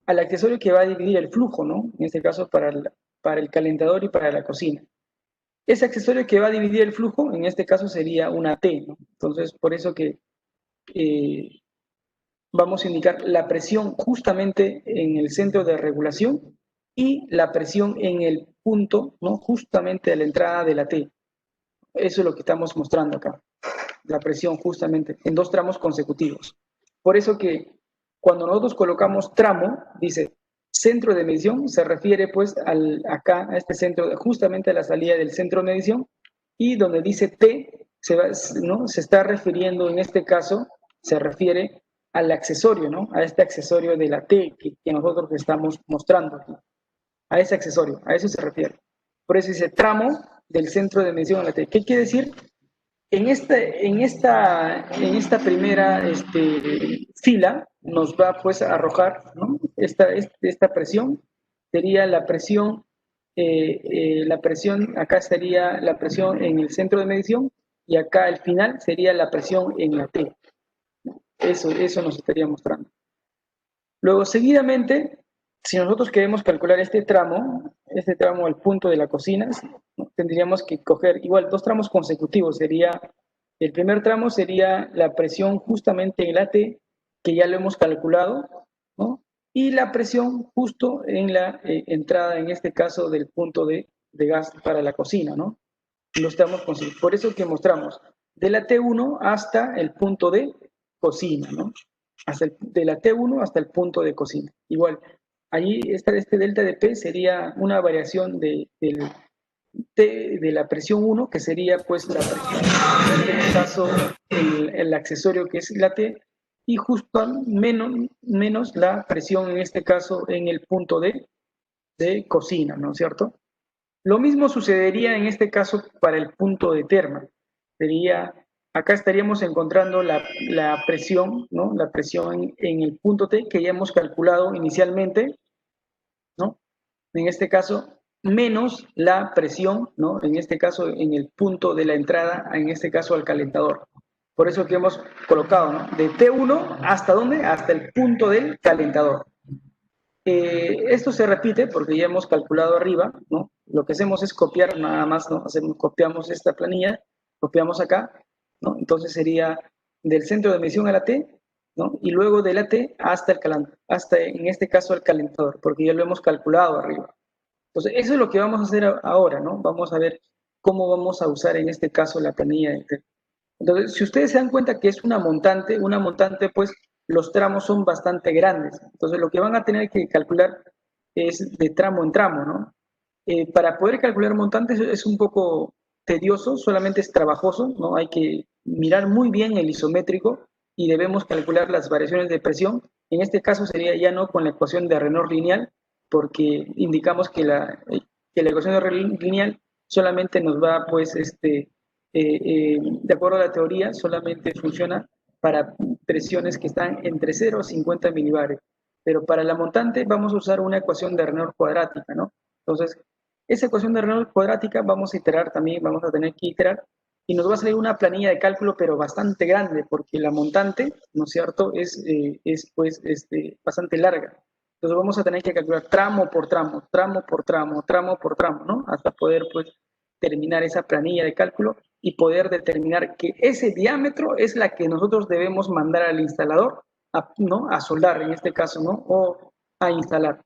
Speaker 1: accesorio que va a dividir el flujo, ¿no? En este caso para el calentador y para la cocina. Ese accesorio que va a dividir el flujo, en este caso sería una T, ¿no? Entonces, por eso que vamos a indicar la presión justamente en el centro de regulación y la presión en el punto, ¿no? Justamente a la entrada de la T. Eso es lo que estamos mostrando acá, la presión justamente en 2 tramos consecutivos. Por eso que cuando nosotros colocamos tramo, dice centro de medición, se refiere pues acá a este centro, justamente a la salida del centro de medición, y donde dice T, ¿no? Se está refiriendo en este caso, se refiere al accesorio, ¿no? A este accesorio de la T que nosotros estamos mostrando aquí. A ese accesorio, a eso se refiere. Por eso dice tramo del centro de medición a la T. ¿Qué quiere decir? En esta primera fila nos va pues a arrojar, ¿no? Esta presión sería la presión, acá sería la presión en el centro de medición y acá al final sería la presión en la T. Eso nos estaría mostrando. Luego, seguidamente, si nosotros queremos calcular este tramo al punto de la cocina, ¿no? Tendríamos que coger igual 2 tramos consecutivos. El primer tramo sería la presión justamente en la T, que ya lo hemos calculado, ¿no? Y la presión justo en la entrada, en este caso, del punto de gas para la cocina, ¿no? Lo estamos consiguiendo. Por eso que mostramos de la T1 hasta el punto de cocina, ¿no? De la T1 hasta el punto de cocina. Igual, allí este delta de P sería una variación de la presión 1, que sería pues la presión, en este caso el accesorio que es la T, y justo menos la presión en este caso en el punto de cocina, ¿no es cierto? Lo mismo sucedería en este caso para el punto de terma. Acá estaríamos encontrando la presión, ¿no? La presión en el punto T que ya hemos calculado inicialmente, ¿no? En este caso, menos la presión, ¿no? En este caso, en el punto de la entrada, en este caso al calentador. Por eso que hemos colocado, ¿no? De T1 hasta ¿dónde? Hasta el punto del calentador. Esto se repite porque ya hemos calculado arriba, ¿no? Lo que hacemos es copiar nada más, ¿no? Copiamos esta planilla, copiamos acá, ¿no? Entonces sería del centro de medición a la T, ¿no? Y luego de la T hasta en este caso el calentador, porque ya lo hemos calculado arriba. Entonces, eso es lo que vamos a hacer ahora, ¿no? Vamos a ver cómo vamos a usar en este caso la planilla de T. Entonces, si ustedes se dan cuenta que es una montante, pues los tramos son bastante grandes. Entonces, lo que van a tener que calcular es de tramo en tramo, ¿no? Para poder calcular montantes es un poco tedioso, solamente es trabajoso, ¿no? Hay que mirar muy bien el isométrico y debemos calcular las variaciones de presión. En este caso sería ya no con la ecuación de Reynolds lineal, porque indicamos que la ecuación de Reynolds lineal solamente nos va, pues, de acuerdo a la teoría, solamente funciona para presiones que están entre 0 y 50 milibares. Pero para la montante vamos a usar una ecuación de Reynolds cuadrática, ¿no? Entonces, esa ecuación de Reynolds cuadrática vamos a iterar también, vamos a tener que iterar, y nos va a salir una planilla de cálculo, pero bastante grande, porque la montante, ¿no es cierto?, es pues, bastante larga. Entonces vamos a tener que calcular tramo por tramo, tramo por tramo, tramo por tramo, ¿no? Hasta poder, pues, terminar esa planilla de cálculo y poder determinar que ese diámetro es la que nosotros debemos mandar al instalador, ¿no?, a soldar en este caso, ¿no?, o a instalar.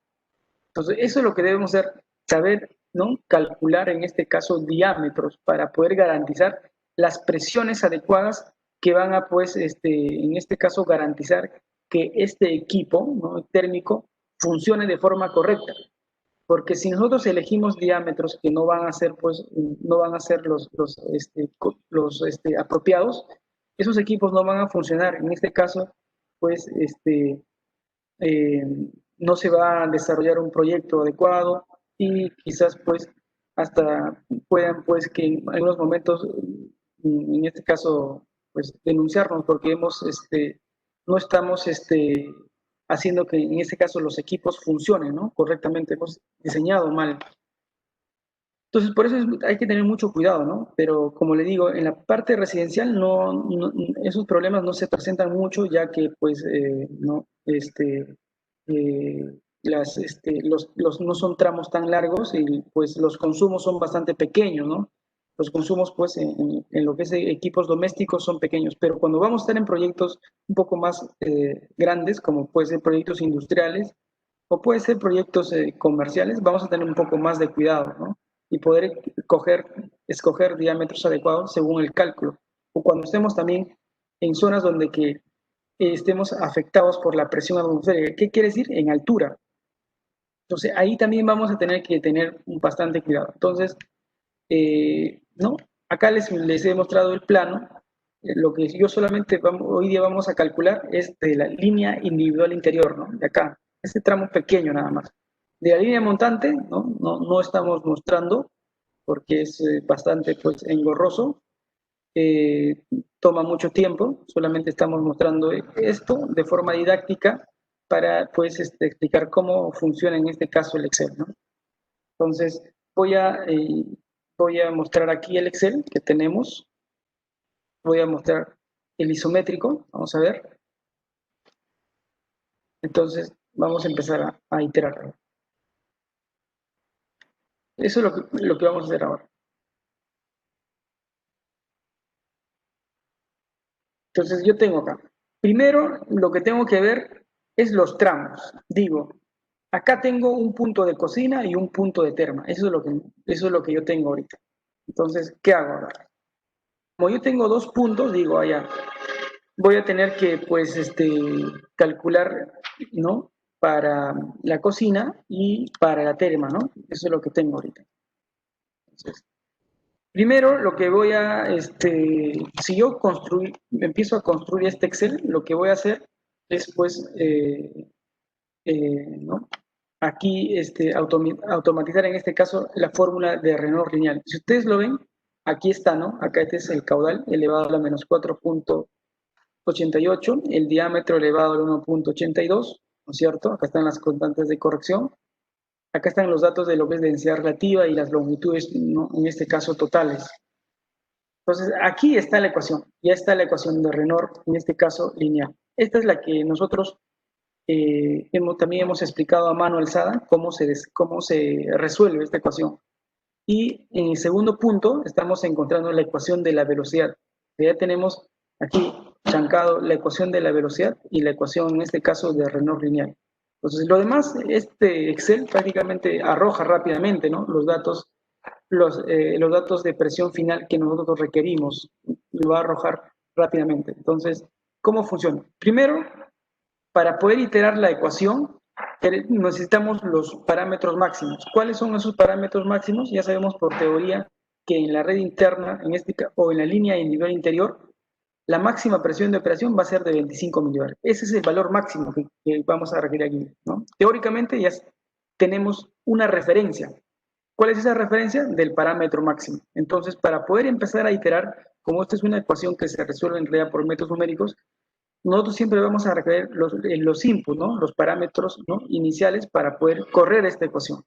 Speaker 1: Entonces, eso es lo que debemos hacer, saber, ¿no?, calcular en este caso diámetros para poder garantizar las presiones adecuadas que van a, pues, en este caso, garantizar que este equipo, ¿no?, térmico funcione de forma correcta. Porque si nosotros elegimos diámetros que no van a ser, pues, no van a ser los apropiados, esos equipos no van a funcionar. En este caso, pues, eh, no se va a desarrollar un proyecto adecuado y quizás, pues, hasta puedan, pues, que en algunos momentos, en este caso, pues, denunciarnos porque no estamos haciendo que en este caso los equipos funcionen, ¿no?, correctamente, hemos diseñado mal. Entonces, por eso hay que tener mucho cuidado, ¿no? Pero como le digo, en la parte residencial esos problemas no se presentan mucho, ya que, pues, no, no son tramos tan largos y, pues, los consumos son bastante pequeños, ¿no? Los consumos, pues, en lo que es equipos domésticos son pequeños, pero cuando vamos a estar en proyectos un poco más grandes, como puede ser proyectos industriales o puede ser proyectos comerciales, vamos a tener un poco más de cuidado, ¿no? Y poder escoger diámetros adecuados según el cálculo. O cuando estemos también en zonas donde estemos afectados por la presión atmosférica. ¿Qué quiere decir? En altura. Entonces, ahí también vamos a tener que tener bastante cuidado. Entonces, ¿no? Acá les he mostrado el plano. Lo que yo solamente hoy día vamos a calcular es de la línea individual interior, ¿no?, de acá. Este tramo pequeño nada más. De la línea montante, no estamos mostrando porque es bastante, pues, engorroso. Toma mucho tiempo, solamente estamos mostrando esto de forma didáctica para, pues, explicar cómo funciona en este caso el Excel, ¿no? Entonces, voy a mostrar aquí el Excel que tenemos. Voy a mostrar el isométrico, vamos a ver. Entonces, vamos a empezar a iterar. Eso es lo que vamos a hacer ahora. Entonces, yo tengo acá. Primero, lo que tengo que ver es los tramos. Digo, acá tengo un punto de cocina y un punto de terma. Eso es lo que yo tengo ahorita. Entonces, ¿qué hago ahora? Como yo tengo dos puntos, digo, allá, voy a tener que, pues, calcular, ¿no?, para la cocina y para la terma, ¿no? Eso es lo que tengo ahorita. Entonces, primero, lo que voy a, si yo empiezo a construir este Excel, lo que voy a hacer es, pues, ¿no?, aquí automatizar en este caso la fórmula de Reynolds lineal. Si ustedes lo ven, aquí está, ¿no? Acá este es el caudal elevado a la menos 4.88, el diámetro elevado al 1.82, ¿no es cierto? Acá están las constantes de corrección. Acá están los datos de lo que es densidad relativa y las longitudes, ¿no?, en este caso totales. Entonces, aquí está la ecuación. Ya está la ecuación de Reynolds, en este caso lineal. Esta es la que nosotros también hemos explicado a mano alzada cómo se resuelve esta ecuación. Y en el segundo punto estamos encontrando la ecuación de la velocidad. Ya tenemos aquí chancado la ecuación de la velocidad y la ecuación, en este caso, de Reynolds lineal. Entonces, lo demás, este Excel prácticamente arroja rápidamente, ¿no?, los datos de presión final que nosotros requerimos. Lo va a arrojar rápidamente. Entonces, ¿cómo funciona? Primero, para poder iterar la ecuación, necesitamos los parámetros máximos. ¿Cuáles son esos parámetros máximos? Ya sabemos por teoría que en la red interna, o en la línea individual interior, la máxima presión de operación va a ser de 25 milibares. Ese es el valor máximo que vamos a requerir aquí, ¿no? Teóricamente ya tenemos una referencia. ¿Cuál es esa referencia? Del parámetro máximo. Entonces, para poder empezar a iterar, como esta es una ecuación que se resuelve en realidad por métodos numéricos, nosotros siempre vamos a requerir los inputs, ¿no? Los parámetros, ¿no? Iniciales para poder correr esta ecuación.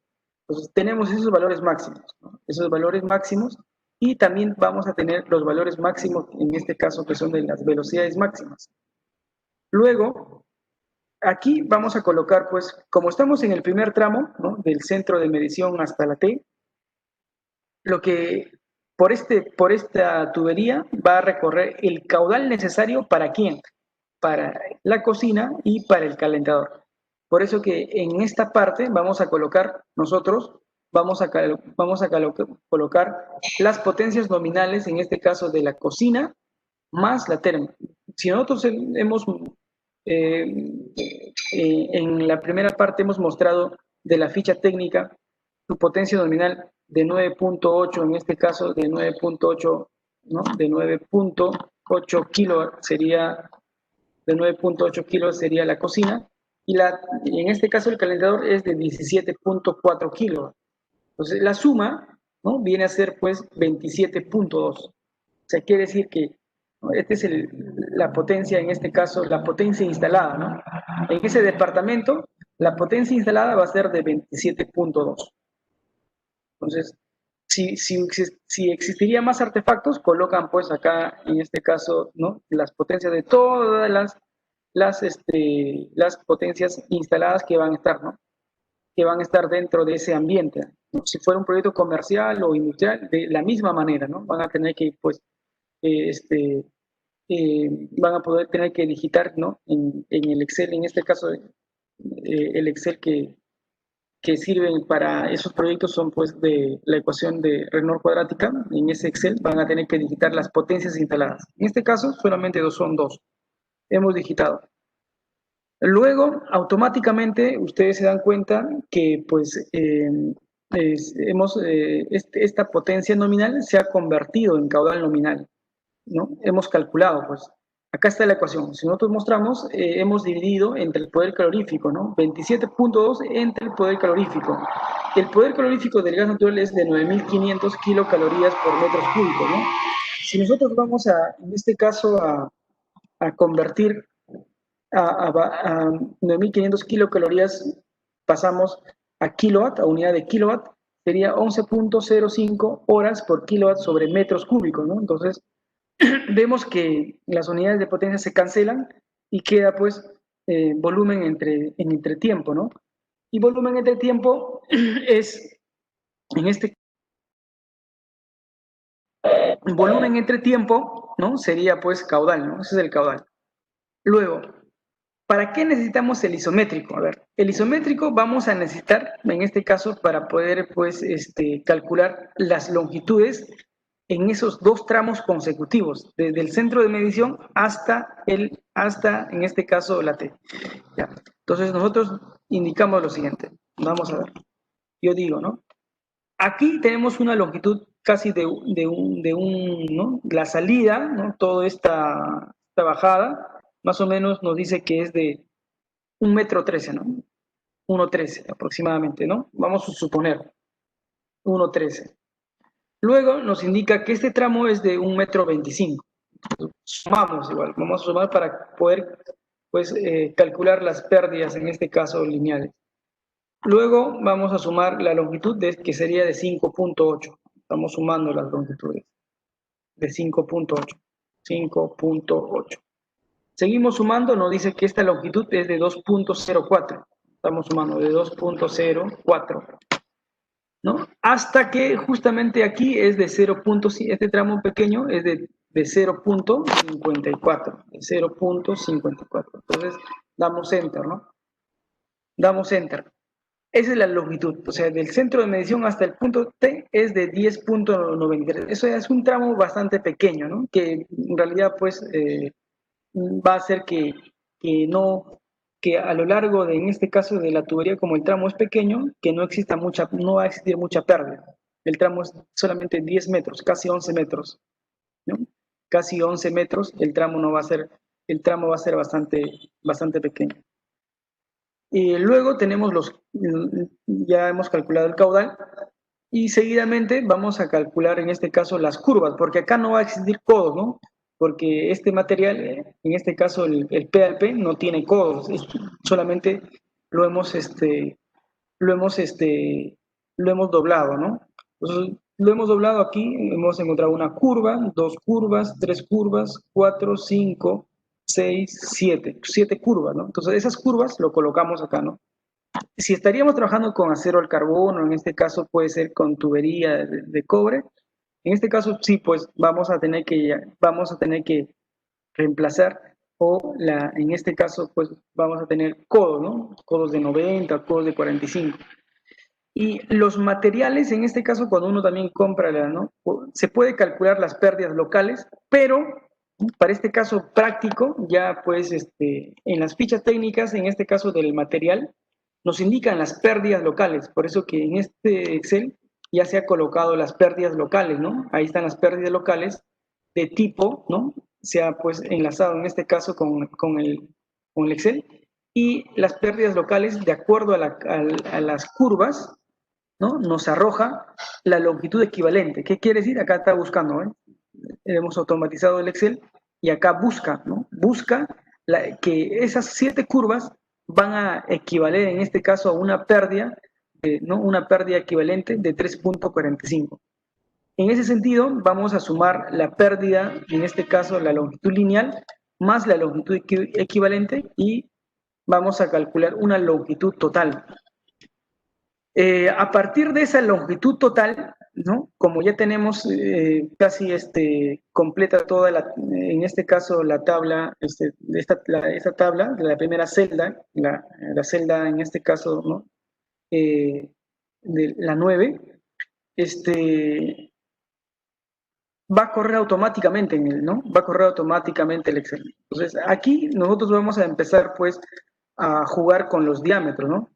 Speaker 1: Entonces, tenemos esos valores máximos, ¿no? Esos valores máximos, y también vamos a tener los valores máximos, en este caso, que son de las velocidades máximas. Luego, aquí vamos a colocar, pues, como estamos en el primer tramo, ¿no? Del centro de medición hasta la T, lo que por esta tubería va a recorrer el caudal necesario ¿para quién? Para la cocina y para el calentador. Por eso que en esta parte vamos a colocar nosotros, vamos a colocar las potencias nominales, en este caso de la cocina, más la térmica. Si nosotros en la primera parte hemos mostrado de la ficha técnica su potencia nominal de 9.8, en este caso de 9.8, ¿no? De 9.8 kilos sería, de 9.8 kilos sería la cocina, y en este caso el calentador es de 17.4 kilos. Entonces la suma, ¿no? Viene a ser pues 27.2. O sea, quiere decir que, ¿no? Esta es la potencia, en este caso, la potencia instalada, ¿no? En ese departamento, la potencia instalada va a ser de 27.2. Entonces, si existiría más artefactos, colocan pues acá, en este caso, ¿no? Las potencias de todas las potencias instaladas que van a estar, ¿no? Que van a estar dentro de ese ambiente, ¿no? Si fuera un proyecto comercial o industrial, de la misma manera, ¿no? Van a tener que, pues, eh, este, van a poder tener que digitar, ¿no? En el Excel, en este caso, el Excel que sirven para esos proyectos son pues de la ecuación de Reynolds cuadrática. En ese Excel van a tener que digitar las potencias instaladas. En este caso solamente son dos. Hemos digitado. Luego, automáticamente, ustedes se dan cuenta que pues esta potencia nominal se ha convertido en caudal nominal, ¿no? Hemos calculado, pues, acá está la ecuación. Si nosotros mostramos, hemos dividido entre el poder calorífico, ¿no? 27.2 entre el poder calorífico. El poder calorífico del gas natural es de 9.500 kilocalorías por metros cúbicos, ¿no? Si nosotros vamos en este caso, a convertir a 9.500 kilocalorías, pasamos a kilowatt, a unidad de kilowatt, sería 11.05 horas por kilowatt sobre metros cúbicos, ¿no? Entonces, vemos que las unidades de potencia se cancelan y queda pues volumen entre tiempo, ¿no? Y volumen entre tiempo es, en este volumen entre tiempo, ¿no? Sería pues caudal, ¿no? Ese es el caudal. Luego, ¿para qué necesitamos el isométrico? A ver, el isométrico vamos a necesitar, en este caso, para poder pues calcular las longitudes en esos dos tramos consecutivos, desde el centro de medición hasta, en este caso, la T. ¿Ya? Entonces nosotros indicamos lo siguiente, vamos a ver, yo digo, ¿no? Aquí tenemos una longitud casi ¿no? La salida, ¿no? Toda esta bajada, más o menos nos dice que es de 1,13 m, ¿no? 1,13 aproximadamente, ¿no? Vamos a suponer 1,13. Luego nos indica que este tramo es de 1,25 m. Sumamos igual, vamos a sumar para poder pues, calcular las pérdidas, en este caso lineales. Luego vamos a sumar la longitud, que sería de 5.8. Estamos sumando las longitudes de 5.8. 5.8. Seguimos sumando, nos dice que esta longitud es de 2.04. Estamos sumando de 2.04. ¿No? Hasta que justamente aquí es de 0. Este tramo pequeño es de 0.54. 0.54. Entonces damos enter, ¿no? Damos enter. Esa es la longitud, o sea, del centro de medición hasta el punto T es de 10.93. Eso es un tramo bastante pequeño, ¿no? Que en realidad, pues, va a hacer que a lo largo de, en este caso de la tubería, como el tramo es pequeño, que no va a existir mucha pérdida. El tramo es solamente 10 metros, casi 11 metros, ¿no? casi 11 metros, el tramo va a ser bastante pequeño. Y luego tenemos ya hemos calculado el caudal, y seguidamente vamos a calcular en este caso las curvas, porque acá no va a existir codos, ¿no? Porque este material, en este caso el P al P, no tiene codos, solamente lo hemos, lo hemos, lo hemos doblado, ¿no? Entonces, lo hemos doblado aquí, hemos encontrado una curva, dos curvas, tres curvas, cuatro, cinco, seis, siete curvas, ¿no? Entonces, esas curvas lo colocamos acá, ¿no? Si estaríamos trabajando con acero al carbono, en este caso puede ser con tubería de cobre, en este caso sí, pues vamos a tener que reemplazar en este caso pues vamos a tener codos, ¿no? Codos de 90, codos de 45. Y los materiales, en este caso, cuando uno también compra, ¿no? Se puede calcular las pérdidas locales, pero para este caso práctico, ya pues en las fichas técnicas, en este caso del material, nos indican las pérdidas locales. Por eso que en este Excel ya se ha colocado las pérdidas locales, ¿no? Ahí están las pérdidas locales de tipo, ¿no? Se ha pues enlazado en este caso con el Excel. Y las pérdidas locales, de acuerdo a las curvas, ¿no? Nos arroja la longitud equivalente. ¿Qué quiere decir? Acá está buscando, ¿eh? Hemos automatizado el Excel y acá busca, ¿no? Busca que esas 7 curvas van a equivaler en este caso a una pérdida, ¿no? Una pérdida equivalente de 3.45. En ese sentido, vamos a sumar la pérdida, en este caso la longitud lineal, más la longitud equivalente y vamos a calcular una longitud total. A partir de esa longitud total, ¿no? Como ya tenemos casi completa toda en este caso la tabla, esta tabla de la primera celda, la celda en este caso, ¿no? De la 9, va a correr automáticamente ¿no? Va a correr automáticamente el Excel. Entonces, aquí nosotros vamos a empezar pues a jugar con los diámetros, ¿no?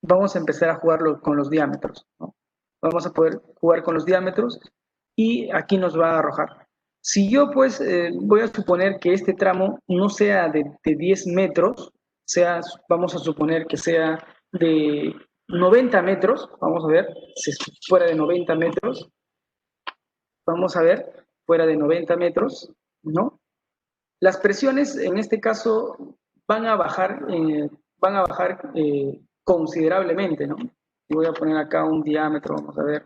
Speaker 1: Vamos a empezar a jugarlo con los diámetros, ¿no? Vamos a poder jugar con los diámetros y aquí nos va a arrojar. Si yo pues voy a suponer que este tramo no sea de 10 metros, vamos a suponer que sea de 90 metros, vamos a ver, si fuera de 90 metros, vamos a ver, fuera de 90 metros, ¿no? Las presiones en este caso van a bajar, considerablemente, ¿no? Y voy a poner acá un diámetro, vamos a ver,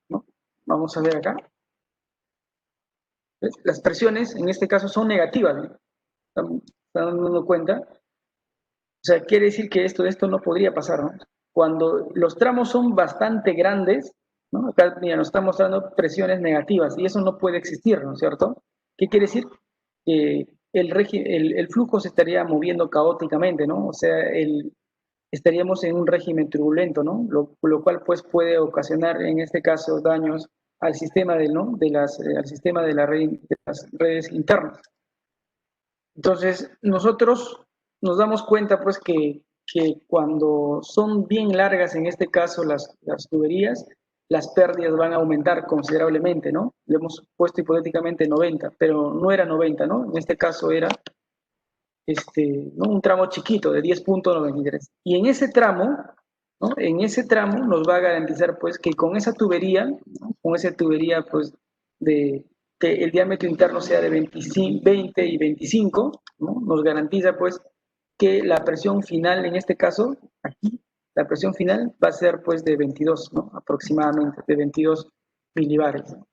Speaker 1: ¿no? Vamos a ver acá. ¿Ves? Las presiones en este caso son negativas, ¿no? ¿Están dando cuenta? O sea, quiere decir que esto no podría pasar, ¿no? Cuando los tramos son bastante grandes, ¿no? Acá, mira, nos está mostrando presiones negativas y eso no puede existir, ¿no es cierto? ¿Qué quiere decir? Que el flujo se estaría moviendo caóticamente, ¿no? O sea, estaríamos en un régimen turbulento, ¿no? Lo cual pues puede ocasionar en este caso daños al sistema ¿no? Al sistema de las redes internas. Entonces, nosotros nos damos cuenta pues que cuando son bien largas, en este caso las tuberías, las pérdidas van a aumentar considerablemente, ¿no? Le hemos puesto hipotéticamente 90, pero no era 90, ¿no? En este caso era ¿no? Un tramo chiquito de 10.93. Y en ese tramo, ¿no? En ese tramo nos va a garantizar pues que con esa tubería, ¿no? Con esa tubería pues que el diámetro interno sea de 20 y 25, ¿no? Nos garantiza pues que la presión final, en este caso, aquí, la presión final va a ser pues de 22, ¿no? Aproximadamente, de 22 milibares, ¿no?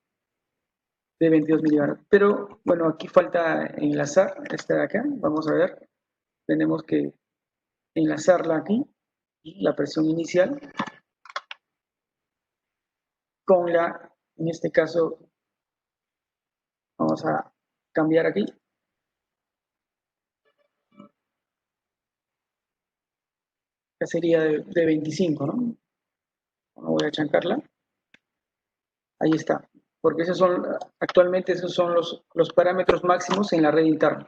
Speaker 1: De 22 milibares. Pero bueno, aquí falta enlazar esta de acá, vamos a ver, tenemos que enlazarla aquí, la presión inicial, con en este caso, vamos a cambiar aquí, que sería de 25, ¿no? Voy a chancarla, ahí está, porque actualmente esos son los parámetros máximos en la red interna.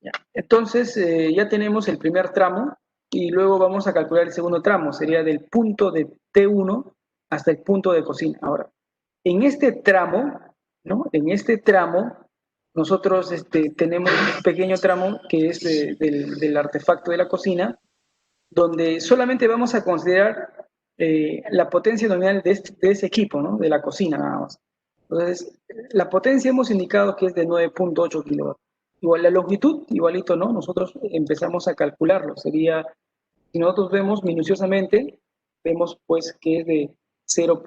Speaker 1: Ya. Entonces, ya tenemos el primer tramo y luego vamos a calcular el segundo tramo, sería del punto de T1 hasta el punto de cocina. Ahora, En este tramo, ¿no? En este tramo, nosotros tenemos un pequeño tramo que es del artefacto de la cocina, donde solamente vamos a considerar la potencia nominal de ese equipo, ¿no? De la cocina nada más. Entonces, la potencia hemos indicado que es de 9.8 kilovatios. Igual la longitud, igualito, ¿no? Nosotros empezamos a calcularlo. Sería, si nosotros vemos minuciosamente, vemos pues que es de 0.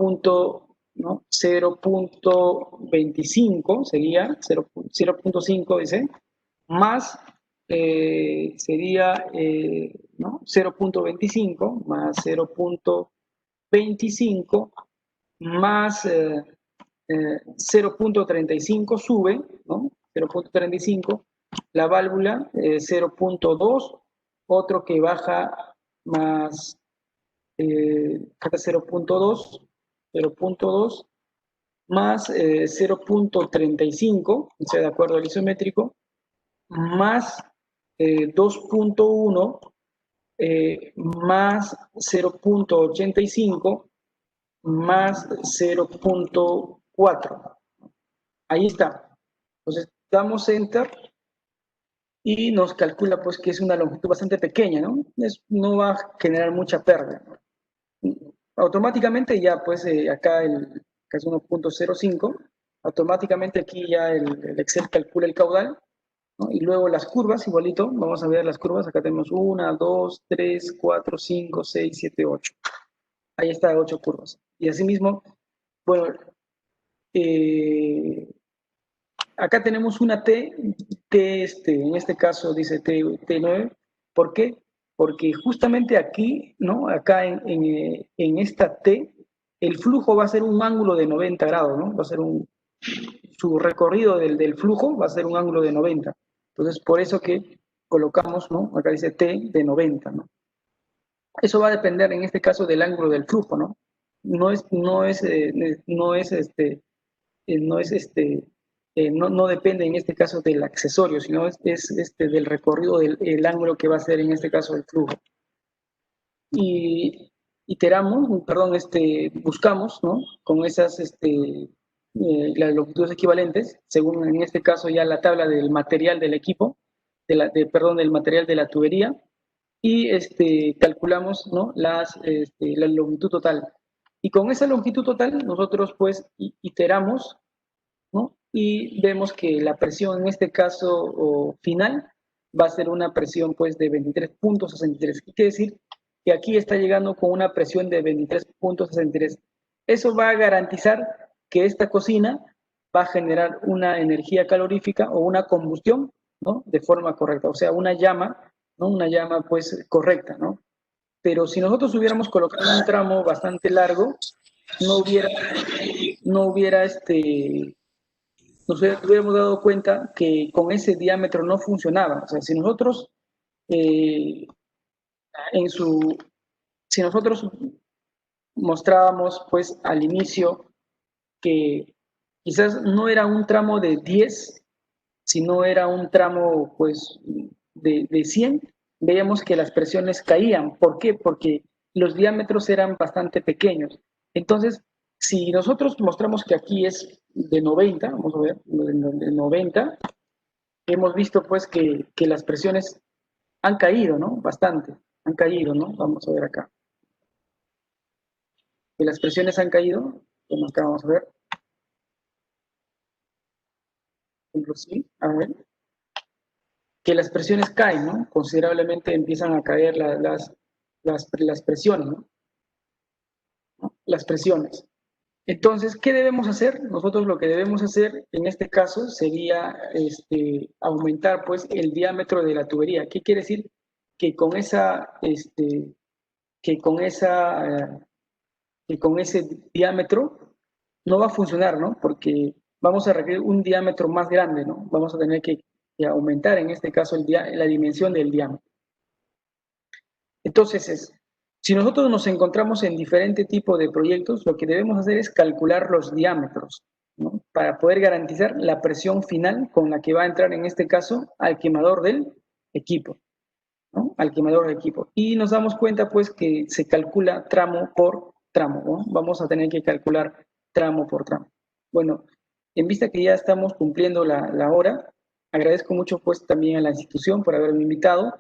Speaker 1: ¿No? 0.25, sería 0.5, dice, más sería ¿no? 0.25 más 0.25 más 0.35 sube, ¿no? 0.35, la válvula 0.2, otro que baja más 0.2, 0.2 más 0.35, o sea, de acuerdo al isométrico, más 2.1 más 0.85 más 0.4. Ahí está. Entonces damos enter y nos calcula pues que es una longitud bastante pequeña, ¿no? No va a generar mucha pérdida. Automáticamente ya pues acá es 1.05, automáticamente aquí ya el Excel calcula el caudal, ¿no? Y luego las curvas, igualito, vamos a ver las curvas, acá tenemos 1, 2, 3, 4, 5, 6, 7, 8. Ahí está, 8 curvas. Y asimismo, bueno, eh, acá tenemos una en este caso dice T9. ¿Por qué? Porque justamente aquí, ¿no? Acá en esta T, el flujo va a ser un ángulo de 90 grados, ¿no? Va a ser su recorrido del flujo va a ser un ángulo de 90. Entonces, por eso que colocamos, ¿no? Acá dice T de 90, ¿no? Eso va a depender en este caso del ángulo del flujo, ¿no? No depende en este caso del accesorio, sino es del recorrido del ángulo que va a ser en este caso el flujo. Y buscamos, ¿no? Con esas, las longitudes equivalentes, según en este caso ya la tabla del material del equipo, del material de la tubería, y calculamos, ¿no? la longitud total. Y con esa longitud total nosotros pues iteramos, ¿no? Y vemos que la presión en este caso final va a ser una presión pues de 23.63. Quiere decir que aquí está llegando con una presión de 23.63. Eso va a garantizar que esta cocina va a generar una energía calorífica o una combustión, ¿no? De forma correcta, o sea, una llama, ¿no? Una llama pues correcta, ¿no? Pero si nosotros hubiéramos colocado un tramo bastante largo, no hubiera, no hubiera nos hubiéramos dado cuenta que con ese diámetro no funcionaba. O sea, si nosotros eh, en su, si nosotros mostrábamos pues al inicio que quizás no era un tramo de 10, sino era un tramo pues de 100, veíamos que las presiones caían. ¿Por qué? Porque los diámetros eran bastante pequeños. Entonces, si nosotros mostramos que aquí es de 90, vamos a ver, de 90, hemos visto pues que las presiones han caído, ¿no? Bastante, han caído, ¿no? Vamos a ver acá. Que las presiones han caído, como acá vamos a ver. Por ejemplo, sí, a ver. Que las presiones caen, ¿no? Considerablemente empiezan a caer las presiones, ¿no? Las presiones. Entonces, ¿qué debemos hacer? Nosotros lo que debemos hacer en este caso sería aumentar pues el diámetro de la tubería. ¿Qué quiere decir? Que con que con esa, que con ese diámetro no va a funcionar, ¿no? Porque vamos a requerir un diámetro más grande, ¿no? Vamos a tener que aumentar en este caso la dimensión del diámetro. Entonces, si nosotros nos encontramos en diferente tipo de proyectos, lo que debemos hacer es calcular los diámetros, ¿no? Para poder garantizar la presión final con la que va a entrar en este caso al quemador del equipo, ¿no? Al quemador del equipo. Y nos damos cuenta pues que se calcula tramo por tramo, ¿no? Vamos a tener que calcular tramo por tramo. Bueno, en vista que ya estamos cumpliendo la hora, agradezco mucho pues también a la institución por haberme invitado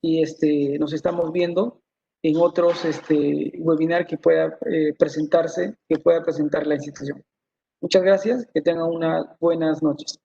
Speaker 1: y nos estamos viendo en otros webinar que pueda presentarse, que pueda presentar la institución. Muchas gracias, que tengan unas buenas noches.